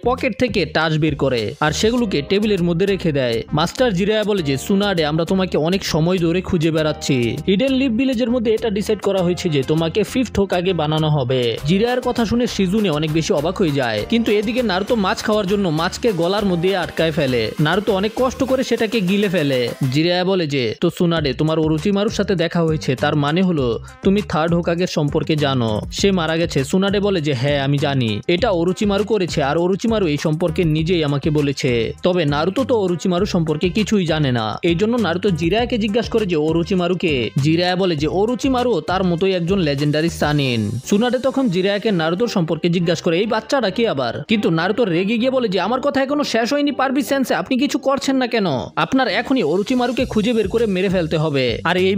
A: পকেট থেকে টাচ বের করে আর সেগুলোকে টেবিলের মধ্যে রেখে দেয়। মাস্টার জিরায়া বলে যে সুনাডে, আমরা তোমাকে অনেক সময় ধরে খুঁজে বেড়াচ্ছি। হিডেন লিফ ভিলেজের মধ্যে এটা ডিসাইড করা হয়েছে যে তোমাকে 5th হোকাগে বানানো হবে। জিরায়ার কথা শুনে শিজুনে অনেক বেশি অবাক হয়ে যায়, কিন্তু এদিকে নারুতো মাছ খাওয়ার জন্য মাছকে গলার মধ্যে আটকায় ফেলে। নারুতো অনেক কষ্ট করে সেটাকে গিলে ফেলে। জিরায়া বলে যে তো সুনাডে, তোমার অরুচিমারুর সাথে দেখা হয়েছে, তার মানে হলো তুমি 3rd হোকাগের সম্পর্কে জানো, সে মারা গেছে। সুনাডে বলে যে হ্যাঁ আমি জানি, এটা অরুচিমারু করেছে, আর অরুচিমারু এই সম্পর্কে নিজেই আমাকে আমাকে বলেছে। তবে নারুতো তো অরুচিমারু সম্পর্কে কিছুই জানে না। এই জন্য নারুতো জিরায়াকে জিজ্ঞাসা করে যে অরুচিমারুকে। জিরায়া বলে যে অরুচিমারু তার মতোই একজন লেজেন্ডারি সানিন। সুনাডে তখন জিরায়াকে নারুতোর সম্পর্কে জিজ্ঞাসা করে এই বাচ্চাটা কি আবার। কিন্তু নারুতো রেগে গিয়ে বলে যে আমার কথা এখনো শেষ হয়নি পারবি সেন্সে, আপনি কিছু করছেন না কেন? আপনার এখনই অরুচিমারুকে খুঁজে বের করে মেরে ফেলতে হবে। আর এই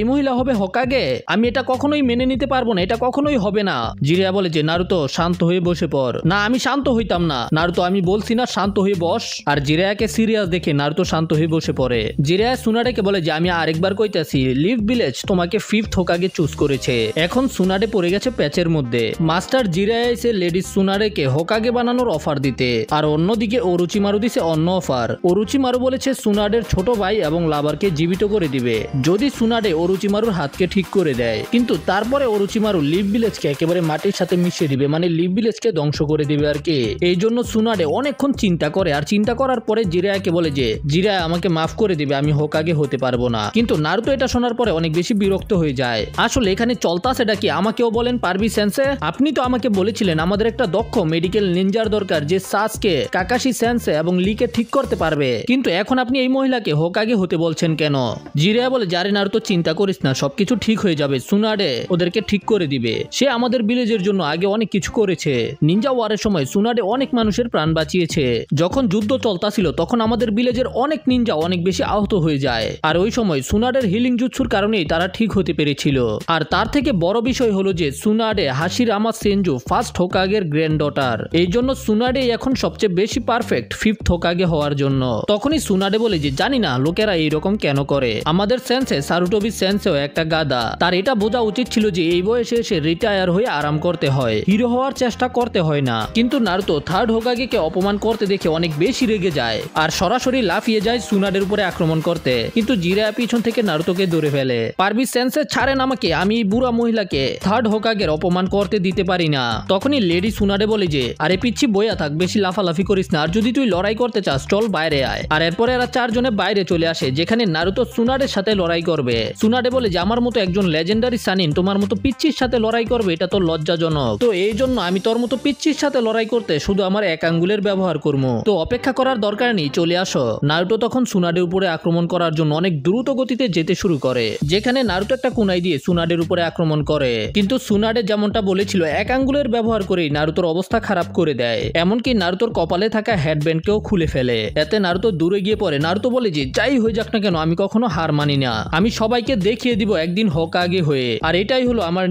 A: মহিলা হবে হোকাগে। আমি এটা কখনোই মেনে নিতে পারবো না, এটা কখনোই হবে না। জিরায়া বলে যে নারুতো শান্ত হয়ে বসে পড়। না আমি শান্ত হইতাম না। নারুতো আমি বলছি না শান্ত হয়ে বস। আর জিরায়াকে সিরিয়াস দেখে নারুতো শান্ত হয়ে বসে পড়ে। জিরায়া সুনাডেকে বলে যে আমি আরেকবার কইতাছি, লিভ ভিলেজ তোমাকে 5th হোকাগে চুজ করেছে। এখন সুনাডে পড়ে গেছে প্যাচের মধ্যে। মাস্টার জিরায়া এসে লেডি সুনাডেকে হোকাগে বানানোর অফার দিতে, আর অন্যদিকে অরুচিমারু দিছে অন্য অফার। অরুচিমারু বলেছে সুনাডের ছোট ভাই এবং লাভারকে জীবিত করে দিবে যদি সুনাডে অরুচিমারুর হাতকে ঠিক করে দেয়। কিন্তু তারপরে অরুচিমারু লিভ ভিলেজকে একেবারে মাটির সাথে মিশিয়ে দিবে, মানে লিভ ভিলেজকে ধ্বংস করে দিবে আর কি। এই জন্য সুনাডে অনেকক্ষণ চিন্তা করে, আর চিন্তা করার পরে জিরায়াকে বলে যে জিরায়া আমাকে মাফ করে দিবে, আমি হোকাগে হতে পারবো না। কিন্তু নারুতো এটা শোনার পরে অনেক বেশি বিরক্ত হয়ে যায়। আসলে এখানে চলতাছেটা কি আমাকেও বলেন পারবি সেন্সে? আপনি তো আমাকে বলেছিলেন আমাদের একটা দক্ষ মেডিকেল নিনজার দরকার যে সাসকে, কাকাশি সেন্সে এবং লিকে ঠিক করতে পারবে। কিন্তু এখন আপনি এই মহিলাকে হোকাগে হতে বলছেন কেন? জিরায়া বলে যারে নারুতো চিন্তা করিস না, সবকিছু ঠিক হয়ে যাবে। সুনাডে ওদেরকে ঠিক করে দিবে। সে আমাদের ভিলেজের জন্য আগে অনেক কিছু করেছে। নিনজা ওয়ারের সময় সুনাডে অনেক মানুষের প্রাণ বাঁচিয়েছে। যখন যুদ্ধ চলতাছিল তখন আমাদের ভিলেজের অনেক নিনজা অনেক বেশি আহত হয়ে যায়, আর ওই সময় সুনাডের হিলিং জুৎসুর কারণেই তারা ঠিক হতে পেরেছিল। আর তার থেকে বড় বিষয় হলো যে সুনাডে হাশিরামা সেনজু 1st হোকাগের গ্র্যান্ড ডটার। এই জন্য সুনাডে এখন সবচেয়ে বেশি পারফেক্ট 5th হোকাগে হওয়ার জন্য। তখনই সুনাডে বলে যে জানি না লোকেরা এইরকম কেন করে, আমাদের সেন্সে সারুটোবি সেন্সেও একটা গাদা। তার এটা বোঝা উচিত ছিল যে এই বয়সে এসে রিটায়ার হয়ে আরাম করতে হয়, হিরো হওয়ার চেষ্টা করতে হয় না। কিন্তু নারুতো 3rd হোকাগেকে অপমান করতে দেখে অনেক বেশি রেগে যায় আর সরাসরি লাফিয়ে যায় সুনাডের উপরে আক্রমণ করতে। কিন্তু জিরায়া পিছন থেকে নারুতোকে ধরে ফেলে। পারবি সেন্সে ছাড়েন আমাকে, আমি এই বুড়া মহিলাকে 3rd হোকাগের অপমান করতে দিতে পারি না। তখনই লেডি সুনাডে বলে যে আরে পিচ্ছি বইয়া থাক, বেশি লাফালাফি করিস না, আর যদি তুই লড়াই করতে চাস চল বাইরে আয়। আর এরপরে এরা 4 জনে বাইরে চলে আসে, যেখানে নারুতো সুনাডের সাথে লড়াই করবে। সুনাডে বলে যে আমার মতো একজন লেজেন্ডারি সানিন তোমার মতো পিচ্ছির সাথে লড়াই করবে, এটা তো লজ্জাজনক। তো এই জন্য আমি তোর মতো পিচ্ছির সাথে লড়াই করতে শুধু আমার এক আঙ্গুলের ব্যবহার করবো। তো অপেক্ষা করার দরকার নেই, চলে আসো। নারুতো তখন সুনাডের উপরে আক্রমণ করার জন্য অনেক দ্রুত গতিতে যেতে শুরু করে, যেখানে নারুতো একটা কুনাই দিয়ে সুনাডের উপরে আক্রমণ করে। কিন্তু সুনাডে যেমনটা বলেছিল এক আঙ্গুলের ব্যবহার করেই নারুতোর অবস্থা খারাপ করে দেয়। এমনকি নারুতোর কপালে থাকা হেডব্যান্ডকেও খুলে ফেলে। এতে নারুতো দূরে গিয়ে পড়ে। নারুতো বলে যে যাই হয়ে যাক না কেন আমি কখনো হার মানি না, আমি সবাইকে দেখিয়ে দিব একদিন হোকাগে হয়ে। আর এটাই হলো আমার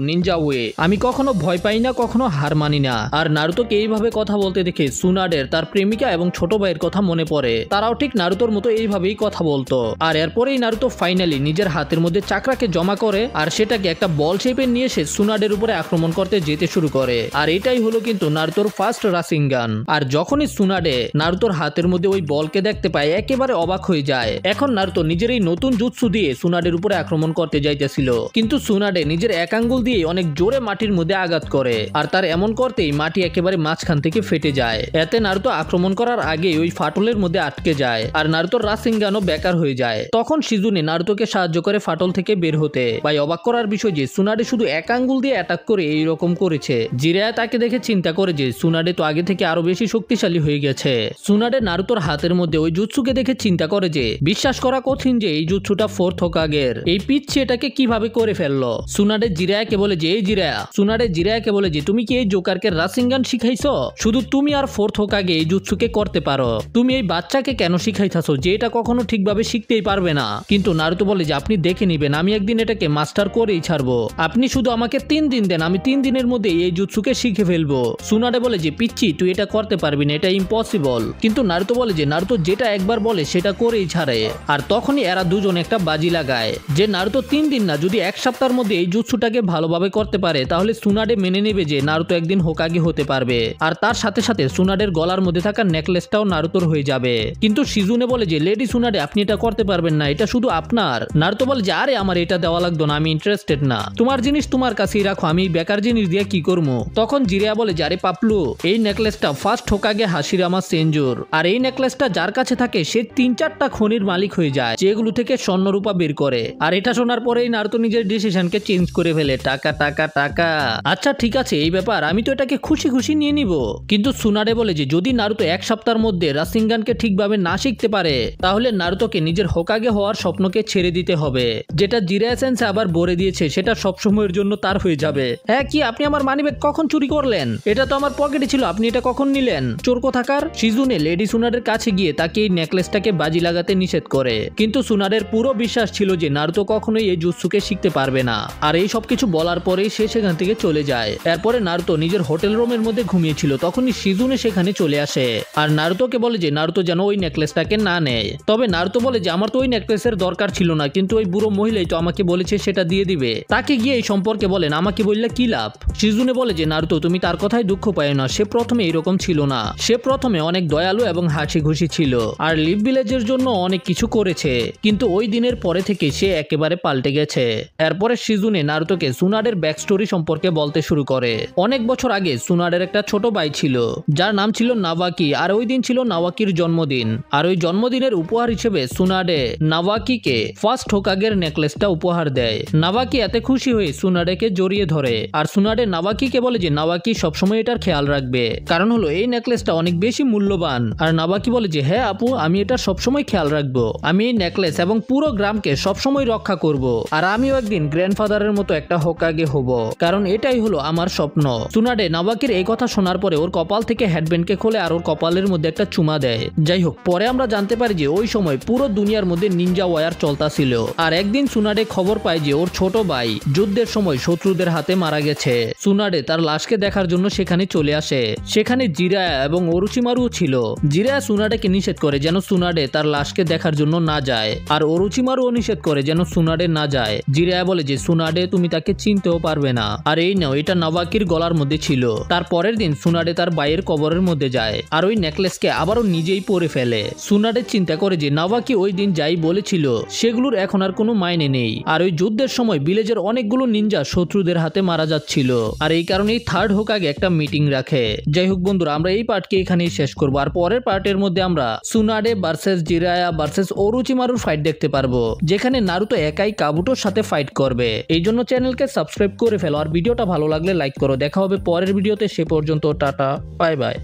A: নিনজা ওয়ে, আমি কখনো ভয় পাই না, কখনো হার মানি না। আর নারুতোকে এইভাবে কথা বলতে দেখে সুনাডের তার প্রেমিকা এবং ছোট ভাইয়ের কথা মনে পড়ে। তারাও ঠিক নারুতোর মতো এইভাবেই কথা বলতো। আর এরপরেই নারুতো ফাইনালি নিজের হাতের মধ্যে চাকরাকে জমা করে আর সেটাকে একটা বল শেপে নিয়ে এসে সুনাডের উপরে আক্রমণ করতে যেতে শুরু করে। আর এটাই হলো কিন্তু নারুতোর ফার্স্ট রাসিঙ্গান। আর যখনই সুনাডে নারুতোর হাতের মধ্যে ওই বলকে দেখতে পায় একেবারে অবাক হয়ে যায়। এখন নারুতো নিজের এই নতুন জুৎসু দিয়ে সুনাডের উপরে আক্রমণ করতে যাইতেছিল, কিন্তু সুনাডে নিজের এক আঙ্গুল দিয়ে অনেক জোরে মাটির মধ্যে আঘাত করে। আর তার এমন করতেই মাটি একেবারে মাঝখান থেকে ফেটে যায়। এতে নারুতো আক্রমণ করার আগে ওই ফাটলের মধ্যে আটকে যায় আর নারুতোর রাসিঙ্গানও বেকার হয়ে যায়। তখন শিজুনে নারুতোকে সাহায্য করে ফাটল থেকে বের হতে। ভাই অবাক করার বিষয় যে সুনাডে শুধু এক আঙ্গুল দিয়ে অ্যাটাক করে এইরকম করেছে। জিরায়া তাকে দেখে চিন্তা করে যে সুনাডে তো আগে থেকে আরো বেশি শক্তিশালী হয়ে গেছে। সুনাডে নারুতোর হাতের মধ্যে ওই জুৎসুকে দেখে চিন্তা করে যে বিশ্বাস করা কঠিন যে এই জুৎসুটা 4th হোকাগের, এই পিচ্ছি এটাকে কিভাবে করে ফেললো। সুনাডে জিরায়াকে বলে যে এই জিরায়া, সুনাডে জিরায়াকে বলে যে তুমি কি এই জোকারকে রাসিঙ্গান শিখাইছো? শুধু তুমি আর 4th হোকাগে এই জুৎসুকে করতে পারো, তুমি এই বাচ্চাকে কেন শিখাইতাছো যে এটা কখনো ঠিকভাবে শিখতেই পারবে না? কিন্তু নারুতো বলে যে আপনি দেখে নিবেন, আমি একদিন এটাকে মাস্টার করেই ছাড়বো, আপনি শুধু আমাকে 3 দিন দেন, আমি 3 দিনের মধ্যে এই জুৎসুকে শিখে ফেলবো। সুনাডে বলে যে পিচ্ছি তুই এটা করতে পারবি না, এটা ইম্পসিবল। কিন্তু নারুতো বলে যে নারুতো যেটা একবার বলে সেটা করেই ছাড়ে। আর তখনই এরা দুজন একটা বাজি লাগায় যে নারুতো 3 দিন না যদি 1 সপ্তাহের মধ্যে এই জুৎসুটাকে ভালোভাবে করতে পারে তাহলে সুনাডে মেনে নেবে যে নারুতো একদিন হোকাগে হতে পারবে। আর তার সাথে সাথে সুনাডের গলার মধ্যে থাকা নেকলেসটাও নারুতোর হয়ে যাবে। কিন্তু শিজুনে বলে যে লেডি সুনাডে আপনি এটা করতে পারবেন না, এটা শুধু আপনার। নারুতো বলে যে আরে আমার এটা দেওয়া লাগতো না, আমি ইন্টারেস্টেড না, তোমার জিনিস তোমার কাছেই রাখো, আমি বেকার জিনিস দিয়ে কি করবো। তখন জিরিয়া বলে যে আরে পাপলু, এই নেকলেসটা 1st হোকাগে হাশিরামা সেনজুর, আর এই নেকলেসটা যার কাছে থাকে সে 3-4টা খনির মালিক হয়ে যায় যেগুলো থেকে স্বর্ণরূপা বের করে। আর এটা শোনার পরেই নারুতো নিজের ডিসিশনকে চেঞ্জ করে ফেলে, টাকা টাকা টাকা। আচ্ছা ঠিক আছে এই ব্যাপার, আমি তো এটাকে খুশি খুশি নিয়ে নিব। কিন্তু সুনাডে বলে যে যদি নারুতো এক সপ্তাহের মধ্যে রাসিনগানকে ঠিকভাবে না শিখতে পারে তাহলে নারুতোকে নিজের হোকাগে হওয়ার স্বপ্নকে ছেড়ে দিতে হবে। যেটা জিরায়া সেন্সেই আবার বলে দিয়েছে সেটা সবসময়ের জন্য তার হয়ে যাবে। হ্যাঁ, কি আপনি আমার মানিব্যাগ কখন চুরি করলেন? এটা তো আমার পকেটে ছিল, আপনি এটা কখন নিলেন? চোর কোথাকার। শিজুনে লেডি সুনারের কাছে গিয়ে তাকে এই নেকলেসটাকে বাজি লাগাতে নিষেধ করে, কিন্তু সুনারের পুরো বিশ্বাস ছিল যে নারুতো কখনোই এই জুৎসুকে শিখতে পারবে না। আর এই সবকিছু বলার পরেই সে সেখান থেকে চলে যায়। এরপরে নারুতো নিজের হোটেল রুমের মধ্যে ঘুমিয়েছিল, তখনই শিজুনে সেখানে চলে আসে আর নারুতোকে বলে যে নারুতো যেন ওই নেকলেসটাকে না নেয়। তবে নারুতো বলে যে আমার তো ওই নেকলেসের দরকার ছিল না, কিন্তু ওই বুড়ো মহিলাই তো আমাকে বলেছে সেটা দিয়ে দিবে। তাকে গিয়ে এই সম্পর্কে বলেন আমাকে বললে কি লাভ? শিজুনে বলে যে নারুতো তুমি তার কথায় দুঃখ পায় না, সে প্রথমে এরকম ছিল না, সে প্রথমে অনেক দয়ালু এবং হাসি খুশি ছিল আর লিভ ভিলেজের জন্য অনেক কিছু করেছে, কিন্তু ওই দিনের পরে থেকে সে একেবারে পাল্টে গেছে। এরপরে শিজুনে নারুতোকে সুনাডের ব্যাক স্টোরি সম্পর্কে বলতে শুরু করে। অনেক বছর আগে সুনাডের একটা ছোট ভাই ছিল যার নাম ছিল নাওয়াকি, আর ওই দিন ছিল নাওয়াকির জন্মদিন। আর ওই জন্মদিনের উপহার হিসেবে সুনাডে নাওয়াকিকে ফার্স্ট হোকাগের নেকলেসটা উপহার দেয়। নাওয়াকি এতে খুশি হয়ে সুনাডেকে জড়িয়ে ধরে আর সুনাডে নাওয়াকিকে বলে যে নাওয়াকি সবসময় এটার খেয়াল রাখবে, কারণ হলো এই নেকলেসটা অনেক বেশি মূল্যবান। আর নাওয়াকি বলে যে হ্যাঁ আপু, আমি এটা সবসময় খেয়াল রাখবো, আমি এই নেকলেস এবং পুরো গ্রামকে সবসময় রক্ষা করব, আর আমিও একদিন গ্র্যান্ডফাদারের মতো একটা হোকাগে হব, কারণ এটাই হলো আমার স্বপ্ন। সুনাডে নাওয়াকির এই কথা শোনার পরে ওর কপাল থেকে হেডব্যান্ডকে খোলে আর ওর কপালের মধ্যে একটা চুমা দেয়। যাই হোক, পরে আমরা জানতে পারি যে ওই সময় পুরো দুনিয়ার মধ্যে নিনজা ওয়ার চলতাছিল। আর একদিন সুনাডে খবর পায় যে ওর ছোট ভাই যুদ্ধের সময় শত্রুদের হাতে মারা গেছে। সুনাডে তার লাশকে দেখার জন্য সেখানে চলে আসে। সেখানে জিরায়া এবং ওরুচিমারুও ছিল। জিরায়া সুনাডেকে নিষেধ করে যেন সুনাডে তার লাশকে দেখার জন্য না যায়, আর ওরুচিমারুও নিষেধ করে যেন সুনাডে না যায়। জিরায়া বলে যে সুনাডে তুমি তাকে চিনতেও পারবে না, আর এই নাও এটা নাওয়াকির গলার মধ্যে ছিল। তার পরের দিন সুনাডে তার ভাইয়ের কবরের মধ্যে যায় আর ওই নেকলেসকে আবারও নিজেই পরে ফেলে। সুনাডে চিন্তা করে যে নাওয়াকি ওই দিন যাই বলেছিল সেগুলোর এখন আর কোনো মাইনে নেই, আর ওই যুদ্ধের সময় ভিলেজের অনেকগুলো নিনজা শত্রুদের হাতে মারা যাচ্ছিল, আর এই কারণেই থার্ড হোকাগে একটা মিটিং রাখে। যাই হোক বন্ধুরা, আমরা এই পার্টকে এখানেই শেষ করবো, আর পরের পার্টের মধ্যে আমরা সুনাডে ভার্সেস জিরায়া ভার্সেস ওরুচিমারুর ফাইট দেখতে পারবো, যেখানে নারুতো একাই কাবুটোর সাথে ফাইট করবে। এই জন্য চ্যানেলকে সাবস্ক্রাইব করে ফেলো, আর ভিডিওটা ভালো লাগলে লাইক করো। দেখা হবে পরের ভিডিওতে, সে পর্যন্ত টাটা, বাই বাই।